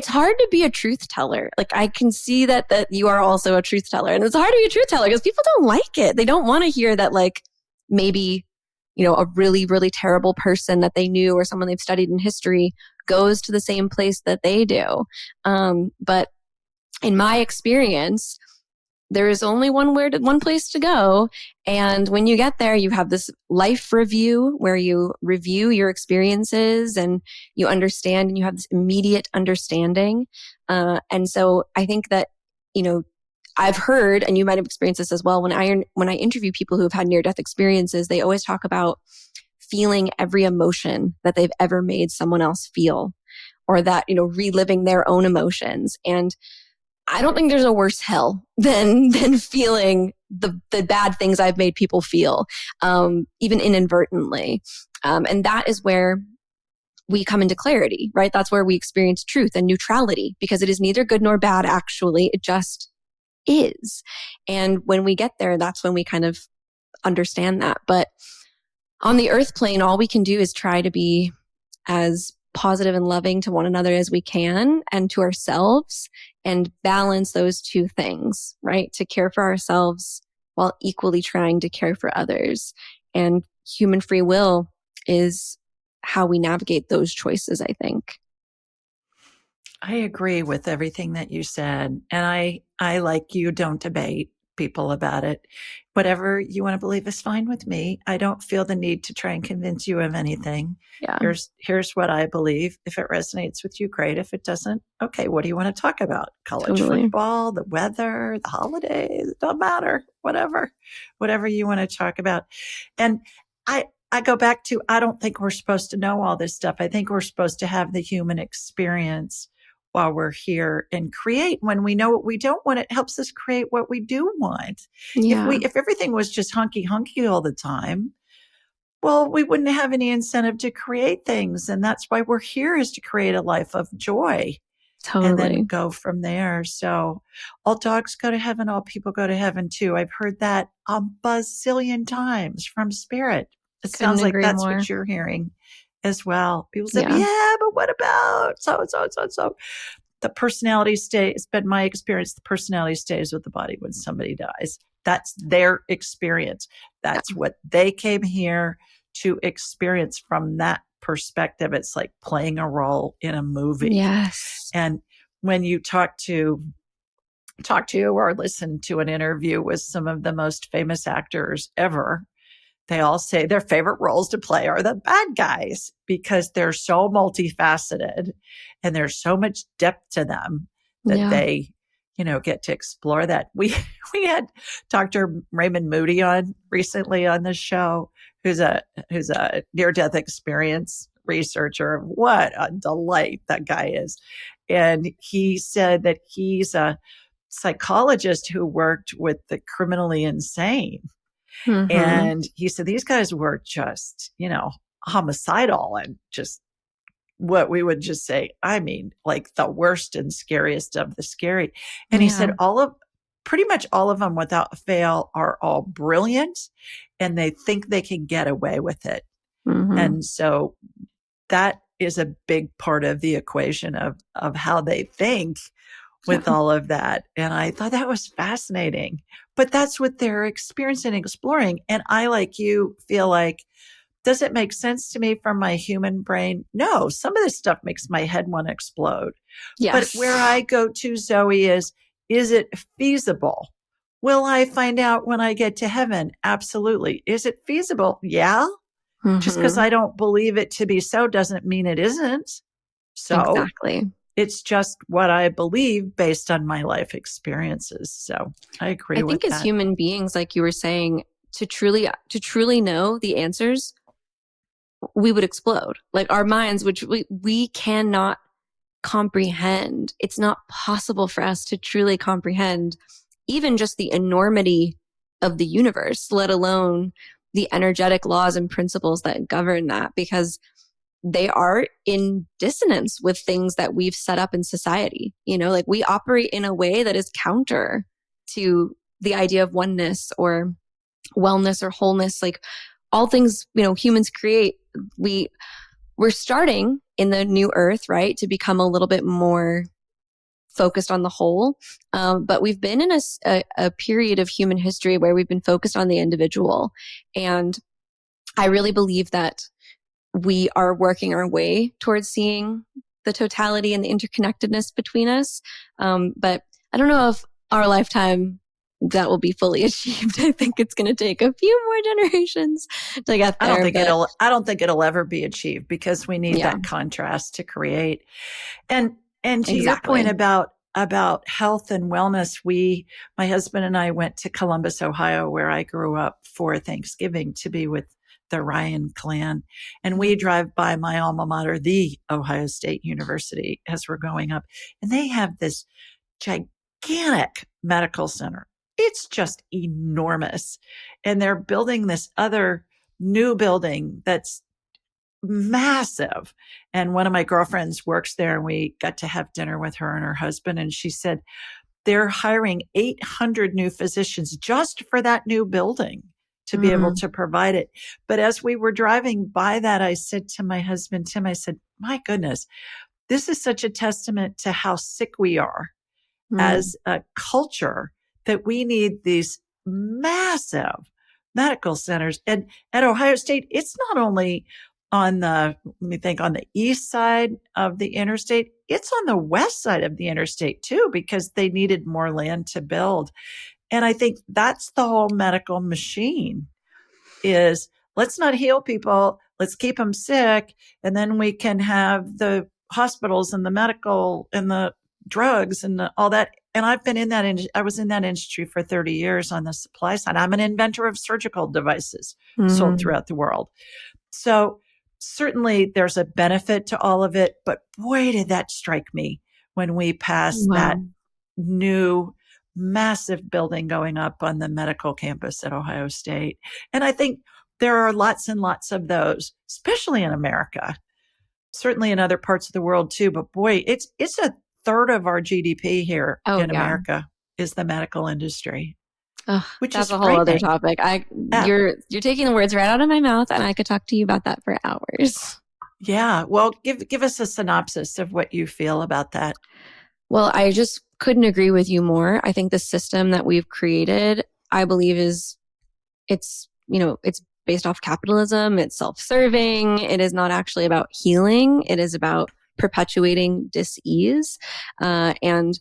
hard to be a truth teller. Like, I can see that you are also a truth teller, and it's hard to be a truth teller because people don't like it. They don't want to hear that, like, maybe, a really, really terrible person that they knew or someone they've studied in history goes to the same place that they do. But in my experience, there is only one place to go. And when you get there, you have this life review where you review your experiences and you understand, and you have this immediate understanding. And so I think that, I've heard, and you might have experienced this as well, when I interview people who have had near-death experiences, they always talk about feeling every emotion that they've ever made someone else feel, or that, reliving their own emotions. And I don't think there's a worse hell than feeling the bad things I've made people feel, even inadvertently. And that is where we come into clarity, right? That's where we experience truth and neutrality, because it is neither good nor bad, actually. It just is. And when we get there, that's when we kind of understand that. But on the earth plane, all we can do is try to be as positive and loving to one another as we can, and to ourselves, and balance those two things, right? To care for ourselves while equally trying to care for others. And human free will is how we navigate those choices, I think. I agree with everything that you said. And I like you, don't debate people about it. Whatever you want to believe is fine with me. I don't feel the need to try and convince you of anything. Yeah. Here's what I believe. If it resonates with you, great. If it doesn't, okay, what do you want to talk about? College football, the weather, the holidays, it don't matter. Whatever you want to talk about. And I go back to, I don't think we're supposed to know all this stuff. I think we're supposed to have the human experience while we're here and create. When we know what we don't want, it helps us create what we do want. Yeah, If everything was just hunky all the time, well, we wouldn't have any incentive to create things. And that's why we're here, is to create a life of joy and then totally. go from there. So all dogs go to heaven, all people go to heaven too. I've heard that a bazillion times from spirit. It Couldn't sounds like agree that's more. what you're hearing as well. People say, Yeah, yeah, but what about so? The personality stays, it's been my experience, the personality stays with the body when somebody dies. That's their experience. That's yeah. what they came here to experience from that perspective. It's like playing a role in a movie. Yes. And when you talk to or listen to an interview with some of the most famous actors ever, they all say their favorite roles to play are the bad guys because they're so multifaceted and there's so much depth to them that Yeah. they, get to explore that. We had Dr. Raymond Moody on recently on the show, who's a near-death experience researcher. What a delight that guy is. And he said that he's a psychologist who worked with the criminally insane. Mm-hmm. And he said these guys were just, homicidal and just what we would just say, I mean, like the worst and scariest of the scary. And he Yeah. said pretty much all of them without fail are all brilliant and they think they can get away with it. Mm-hmm. And so that is a big part of the equation of how they think Yeah. with all of that. And I thought that was fascinating. But that's what they're experiencing and exploring. And I, like you, feel like, does it make sense to me from my human brain? No, some of this stuff makes my head want to explode. But where Yes. I go to, Zoe, is it feasible? Will I find out when I get to heaven? Absolutely. Is it feasible? Yeah. Just because Mm-hmm. I don't believe it to be so doesn't mean it isn't. So Exactly. it's just what I believe based on my life experiences. So I I agree with think as that. human beings, like you were saying, to truly know the answers, we would explode. Like our minds, which we cannot comprehend. It's not possible for us to truly comprehend even just the enormity of the universe, let alone the energetic laws and principles that govern that, because they are in dissonance with things that we've set up in society. Like we operate in a way that is counter to the idea of oneness or wellness or wholeness. Like all things, humans create, we're starting in the new earth, right, to become a little bit more focused on the whole. But we've been in a period of human history where we've been focused on the individual. And I really believe that we are working our way towards seeing the totality and the interconnectedness between us. But I don't know if our lifetime that will be fully achieved. I think it's going to take a few more generations to get there. But I don't think it'll ever be achieved because we need yeah, that contrast to create. And to your point exactly. about health and wellness, my husband and I went to Columbus, Ohio, where I grew up, for Thanksgiving to be with the Ryan clan. And we drive by my alma mater, the Ohio State University, as we're going up. And they have this gigantic medical center. It's just enormous. And they're building this other new building that's massive. And one of my girlfriends works there, and we got to have dinner with her and her husband. And she said they're hiring 800 new physicians just for that new building to be able to provide it. But as we were driving by that, I said to my husband, Tim, I said, my goodness, this is such a testament to how sick we are as a culture, that we need these massive medical centers. And at Ohio State, it's not only on the east side of the interstate, it's on the west side of the interstate too, because they needed more land to build. And I think that's the whole medical machine, is let's not heal people. Let's keep them sick. And then we can have the hospitals and the medical and the drugs and all that. And I've been in that, I was in that industry for 30 years on the supply side. I'm an inventor of surgical devices sold throughout the world. So certainly there's a benefit to all of it, but boy, did that strike me when we passed that Wow. new massive building going up on the medical campus at Ohio State. And I think there are lots and lots of those, especially in America, certainly in other parts of the world too. But boy, it's a third of our GDP here Oh in yeah. America is the medical industry, Ugh, which is that's a whole other frightening. topic. Yeah. You're taking the words right out of my mouth, and I could talk to you about that for hours. Yeah. Well, give us a synopsis of what you feel about that. Well, I just couldn't agree with you more. I think the system that we've created, I believe it's based off capitalism. It's self-serving. It is not actually about healing. It is about perpetuating dis-ease. And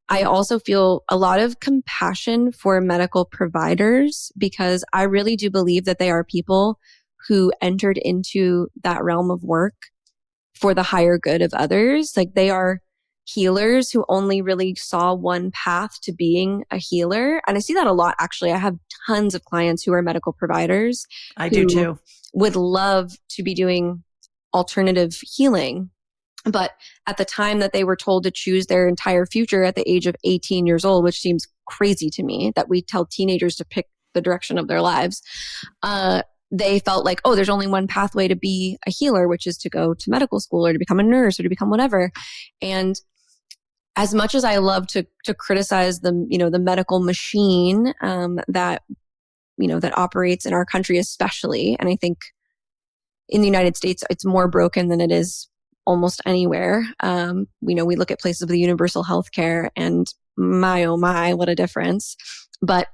I also feel a lot of compassion for medical providers because I really do believe that they are people who entered into that realm of work for the higher good of others. Like they are healers who only really saw one path to being a healer. And I see that a lot, actually. I have tons of clients who are medical providers I do who too. would love to be doing alternative healing. But at the time that they were told to choose their entire future at the age of 18 years old, which seems crazy to me that we tell teenagers to pick the direction of their lives, they felt like, oh, there's only one pathway to be a healer, which is to go to medical school or to become a nurse or to become whatever. And as much as I love to criticize the medical machine that operates in our country, especially, and I think in the United States it's more broken than it is almost anywhere. We look at places with universal health care, and my oh my, what a difference! But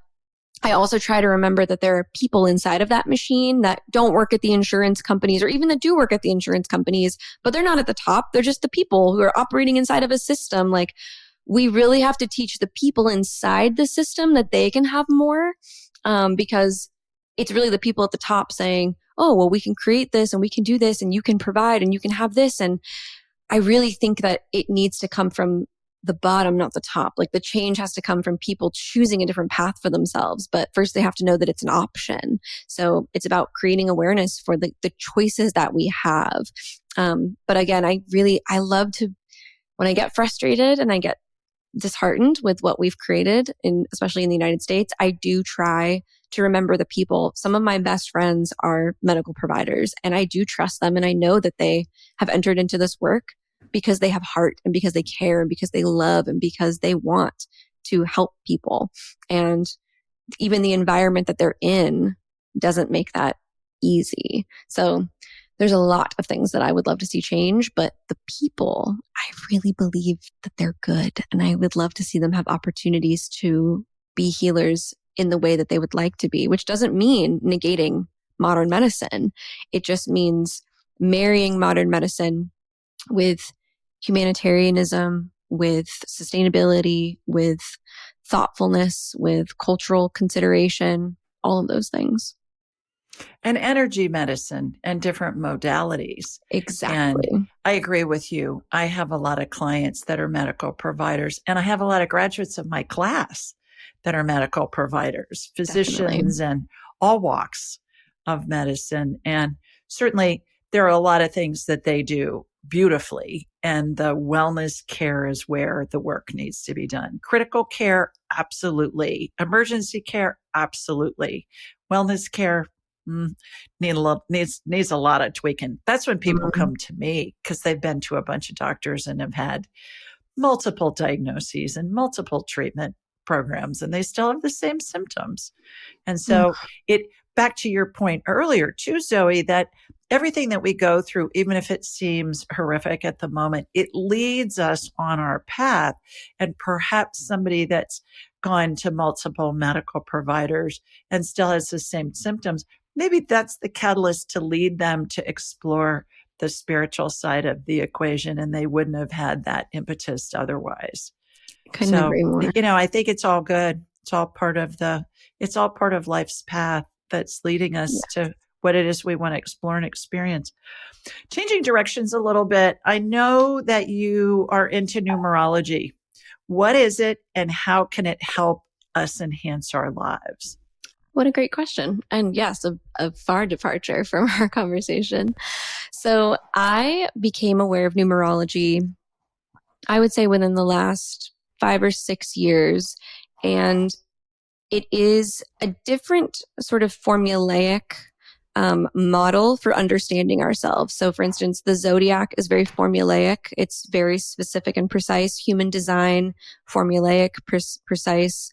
I also try to remember that there are people inside of that machine that don't work at the insurance companies or even that do work at the insurance companies, but they're not at the top. They're just the people who are operating inside of a system. Like we really have to teach the people inside the system that they can have more, because it's really the people at the top saying, oh, well, we can create this and we can do this and you can provide and you can have this. And I really think that it needs to come from the bottom, not the top. Like the change has to come from people choosing a different path for themselves. But first they have to know that it's an option. So it's about creating awareness for the choices that we have. But again, I love to, when I get frustrated and I get disheartened with what we've created, especially in the United States, I do try to remember the people. Some of my best friends are medical providers, and I do trust them. And I know that they have entered into this work because they have heart and because they care and because they love and because they want to help people. And even the environment that they're in doesn't make that easy. So there's a lot of things that I would love to see change, but the people, I really believe that they're good. And I would love to see them have opportunities to be healers in the way that they would like to be, which doesn't mean negating modern medicine. It just means marrying modern medicine with humanitarianism, with sustainability, with thoughtfulness, with cultural consideration, all of those things. And energy medicine and different modalities. And Exactly. I agree with you. I have a lot of clients that are medical providers, and I have a lot of graduates of my class that are medical providers, Definitely. physicians, and all walks of medicine. And certainly there are a lot of things that they do beautifully. And the wellness care is where the work needs to be done. Critical care, absolutely. Emergency care, absolutely. Wellness care, needs a lot of tweaking. That's when people Mm, come to me because they've been to a bunch of doctors and have had multiple diagnoses and multiple treatment programs, and they still have the same symptoms. And so mm, it back to your point earlier too, Zoey, that everything that we go through, even if it seems horrific at the moment, it leads us on our path. And perhaps somebody that's gone to multiple medical providers and still has the same symptoms, maybe that's the catalyst to lead them to explore the spiritual side of the equation, and they wouldn't have had that impetus otherwise. couldn't So, agree more. I think it's all good. It's all part of life's path that's leading Yeah. us to what it is we want to explore and experience. Changing directions a little bit. I know that you are into numerology. What is it and how can it help us enhance our lives? What a great question. And yes, a far departure from our conversation. So I became aware of numerology I would say within the last 5 or 6 years. And it is a different sort of formulaic model for understanding ourselves. So, for instance, the zodiac is very formulaic. It's very specific and precise. Human design, formulaic, precise.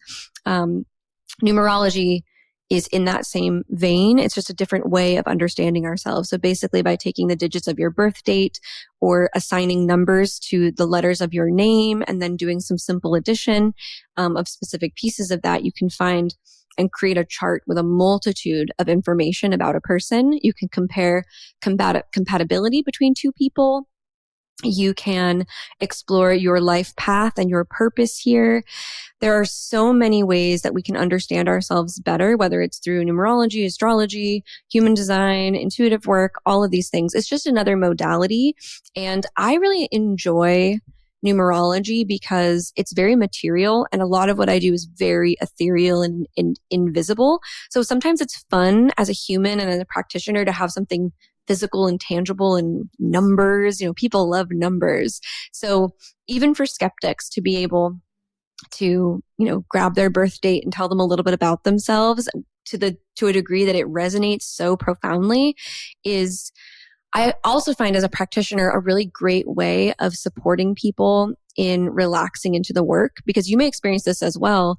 Numerology is in that same vein. It's just a different way of understanding ourselves. So basically by taking the digits of your birth date or assigning numbers to the letters of your name and then doing some simple addition of specific pieces of that, you can find and create a chart with a multitude of information about a person. You can compare compatibility between two people. You can explore your life path and your purpose here. There are so many ways that we can understand ourselves better, whether it's through numerology, astrology, human design, intuitive work, all of these things. It's just another modality. And I really enjoy numerology because it's very material, and a lot of what I do is very ethereal and invisible. So sometimes it's fun as a human and as a practitioner to have something physical and tangible and numbers. People love numbers. So even for skeptics to be able to, grab their birth date and tell them a little bit about themselves to a degree that it resonates so profoundly is, I also find as a practitioner, a really great way of supporting people in relaxing into the work, because you may experience this as well.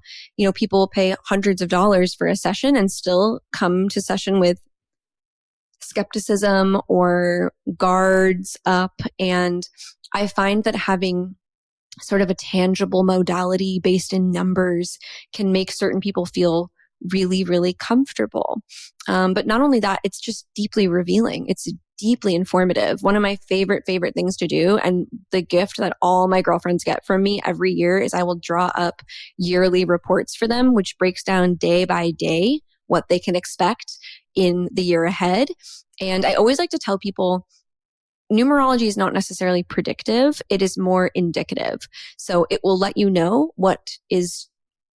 People pay hundreds of dollars for a session and still come to session with skepticism or guards up. And I find that having sort of a tangible modality based in numbers can make certain people feel really, really comfortable. But not only that, it's just deeply revealing. It's deeply informative. One of my favorite things to do, and the gift that all my girlfriends get from me every year, is I will draw up yearly reports for them, which breaks down day by day what they can expect in the year ahead. And I always like to tell people, numerology is not necessarily predictive. It is more indicative. So it will let you know what is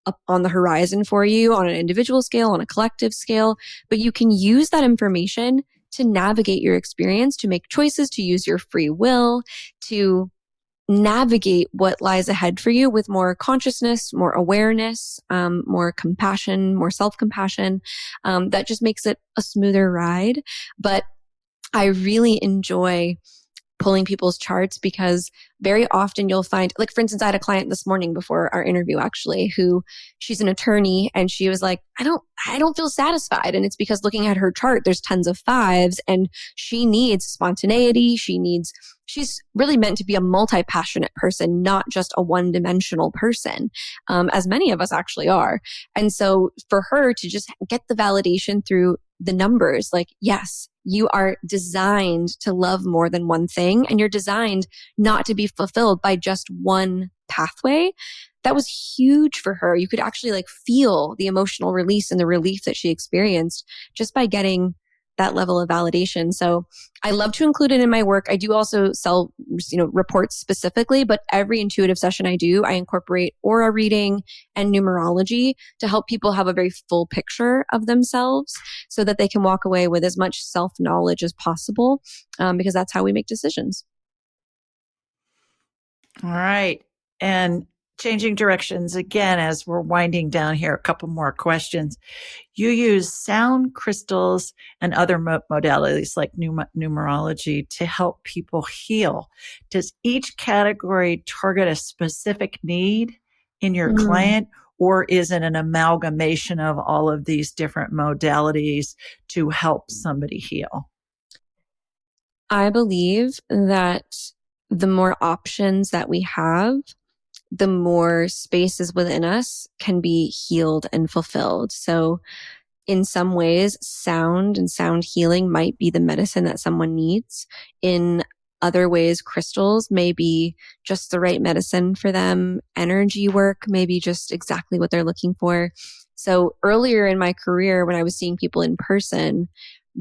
up on the horizon for you on an individual scale, on a collective scale, but you can use that information to navigate your experience, to make choices, to use your free will, to navigate what lies ahead for you with more consciousness, more awareness, more compassion, more self-compassion. That just makes it a smoother ride. But I really enjoy pulling people's charts because very often you'll find, like, for instance, I had a client this morning before our interview, actually, who she's an attorney, and she was like, I don't feel satisfied. And it's because looking at her chart, there's tons of fives, and she needs spontaneity. She's really meant to be a multi-passionate person, not just a one-dimensional person, as many of us actually are. And so for her to just get the validation through the numbers, like, yes, you are designed to love more than one thing, and you're designed not to be fulfilled by just one pathway. That was huge for her. You could actually feel the emotional release and the relief that she experienced just by getting that level of validation. So I love to include it in my work. I do also sell, reports specifically, but every intuitive session I do, I incorporate aura reading and numerology to help people have a very full picture of themselves so that they can walk away with as much self-knowledge as possible, because that's how we make decisions. All right. And changing directions again, as we're winding down here, a couple more questions. You use sound crystals and other modalities like numerology to help people heal. Does each category target a specific need in your client, or is it an amalgamation of all of these different modalities to help somebody heal? I believe that the more options that we have, the more spaces within us can be healed and fulfilled. So in some ways, sound and sound healing might be the medicine that someone needs. In other ways, crystals may be just the right medicine for them. Energy work may be just exactly what they're looking for. So earlier in my career, when I was seeing people in person,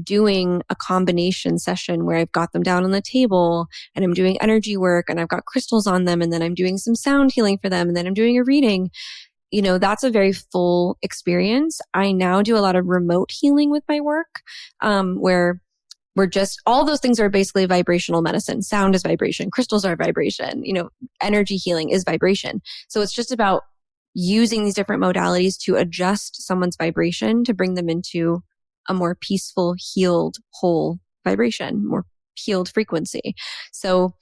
doing a combination session where I've got them down on the table and I'm doing energy work and I've got crystals on them, and then I'm doing some sound healing for them, and then I'm doing a reading. That's a very full experience. I now do a lot of remote healing with my work, where we're just, all those things are basically vibrational medicine. Sound is vibration. Crystals are vibration. Energy healing is vibration. So it's just about using these different modalities to adjust someone's vibration to bring them into a more peaceful, healed, whole vibration, more healed frequency. So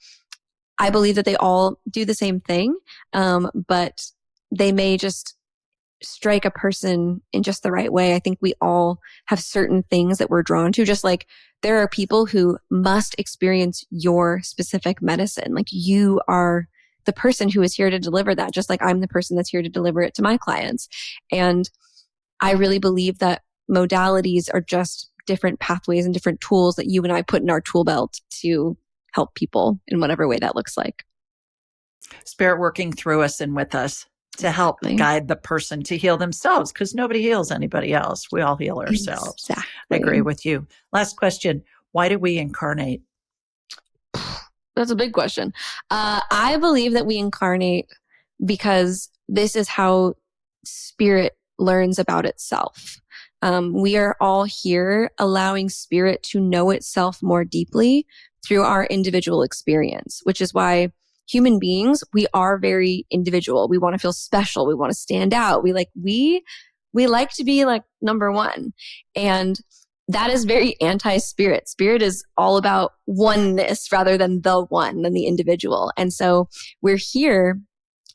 I believe that they all do the same thing, but they may just strike a person in just the right way. I think we all have certain things that we're drawn to, just like there are people who must experience your specific medicine. Like you are the person who is here to deliver that, just like I'm the person that's here to deliver it to my clients. And I really believe that modalities are just different pathways and different tools that you and I put in our tool belt to help people in whatever way that looks like. Spirit working through us and with us to help guide the person to heal themselves, because nobody heals anybody else. We all heal ourselves. Exactly. I agree with you. Last question. Why do we incarnate? That's a big question. I believe that we incarnate because this is how spirit learns about itself. We are all here allowing spirit to know itself more deeply through our individual experience, which is why human beings, we are very individual. We want to feel special. We want to stand out. We like to be like number one. And that is very anti-spirit. Spirit is all about oneness rather than the one, than the individual. And so we're here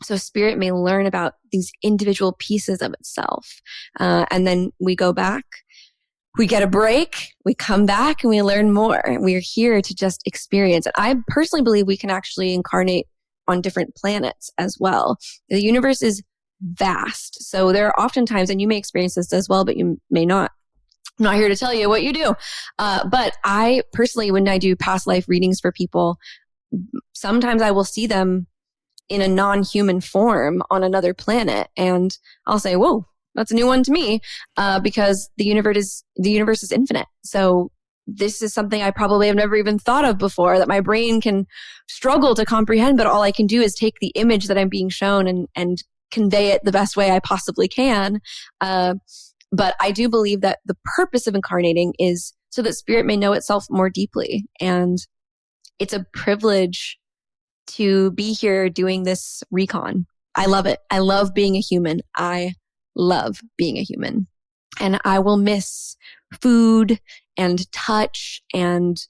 so spirit may learn about these individual pieces of itself. And then we go back, we get a break, we come back and we learn more. We're here to just experience it. I personally believe we can actually incarnate on different planets as well. The universe is vast. So there are often times, and you may experience this as well, but you may not. I'm not here to tell you what you do. But I personally, when I do past life readings for people, sometimes I will see them in a non-human form on another planet. And I'll say, whoa, that's a new one to me, because the universe is infinite. So this is something I probably have never even thought of before, that my brain can struggle to comprehend, but all I can do is take the image that I'm being shown and convey it the best way I possibly can. But I do believe that the purpose of incarnating is so that spirit may know itself more deeply. And it's a privilege to be here doing this recon. I love it. I love being a human. I love being a human. And I will miss food and touch and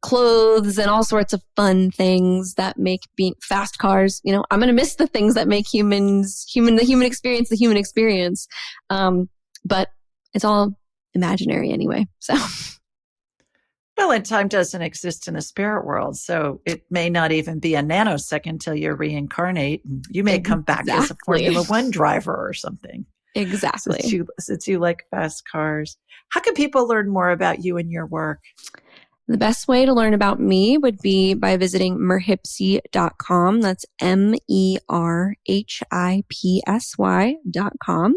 clothes and all sorts of fun things that make being fast cars. I'm going to miss the things that make the human experience. But it's all imaginary anyway. So. Well, and time doesn't exist in the spirit world, so it may not even be a nanosecond till you reincarnate. And you may come back as a Formula One driver or something. Exactly. Since you like fast cars. How can people learn more about you and your work? The best way to learn about me would be by visiting merhipsy.com. That's merhipsy.com.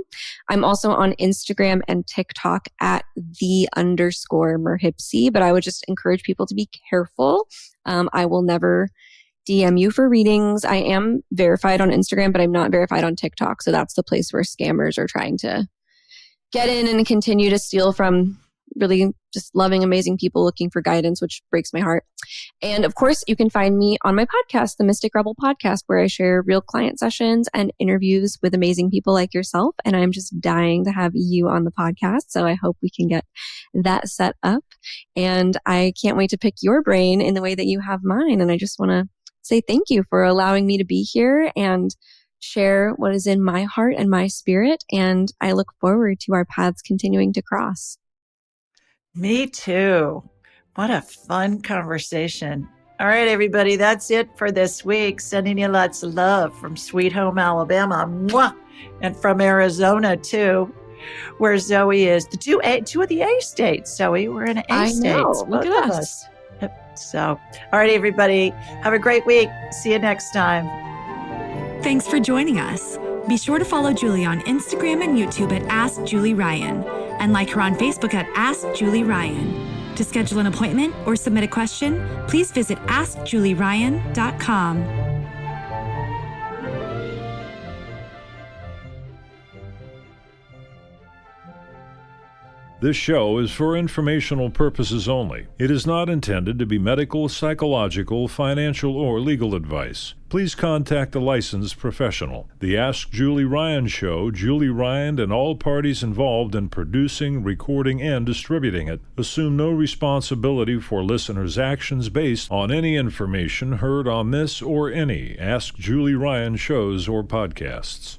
I'm also on Instagram and TikTok at _Merhipsy, but I would just encourage people to be careful. I will never DM you for readings. I am verified on Instagram, but I'm not verified on TikTok. So that's the place where scammers are trying to get in and continue to steal from really just loving, amazing people looking for guidance, which breaks my heart. And of course, you can find me on my podcast, the Mystic Rebel Podcast, where I share real client sessions and interviews with amazing people like yourself. And I'm just dying to have you on the podcast. So I hope we can get that set up. And I can't wait to pick your brain in the way that you have mine. And I just want to say thank you for allowing me to be here and share what is in my heart and my spirit. And I look forward to our paths continuing to cross. Me too. What a fun conversation. All right, everybody, that's it for this week. Sending you lots of love from Sweet Home, Alabama. Mwah! And from Arizona, too, where Zoey is. Two of the A states, Zoey. We're in A states. Look at us. Yep. So, all right, everybody, have a great week. See you next time. Thanks for joining us. Be sure to follow Julie on Instagram and YouTube at Ask Julie Ryan, and like her on Facebook at Ask Julie Ryan. To schedule an appointment or submit a question, please visit AskJulieRyan.com. This show is for informational purposes only. It is not intended to be medical, psychological, financial, or legal advice. Please contact a licensed professional. The Ask Julie Ryan Show, Julie Ryan and all parties involved in producing, recording, and distributing it assume no responsibility for listeners' actions based on any information heard on this or any Ask Julie Ryan shows or podcasts.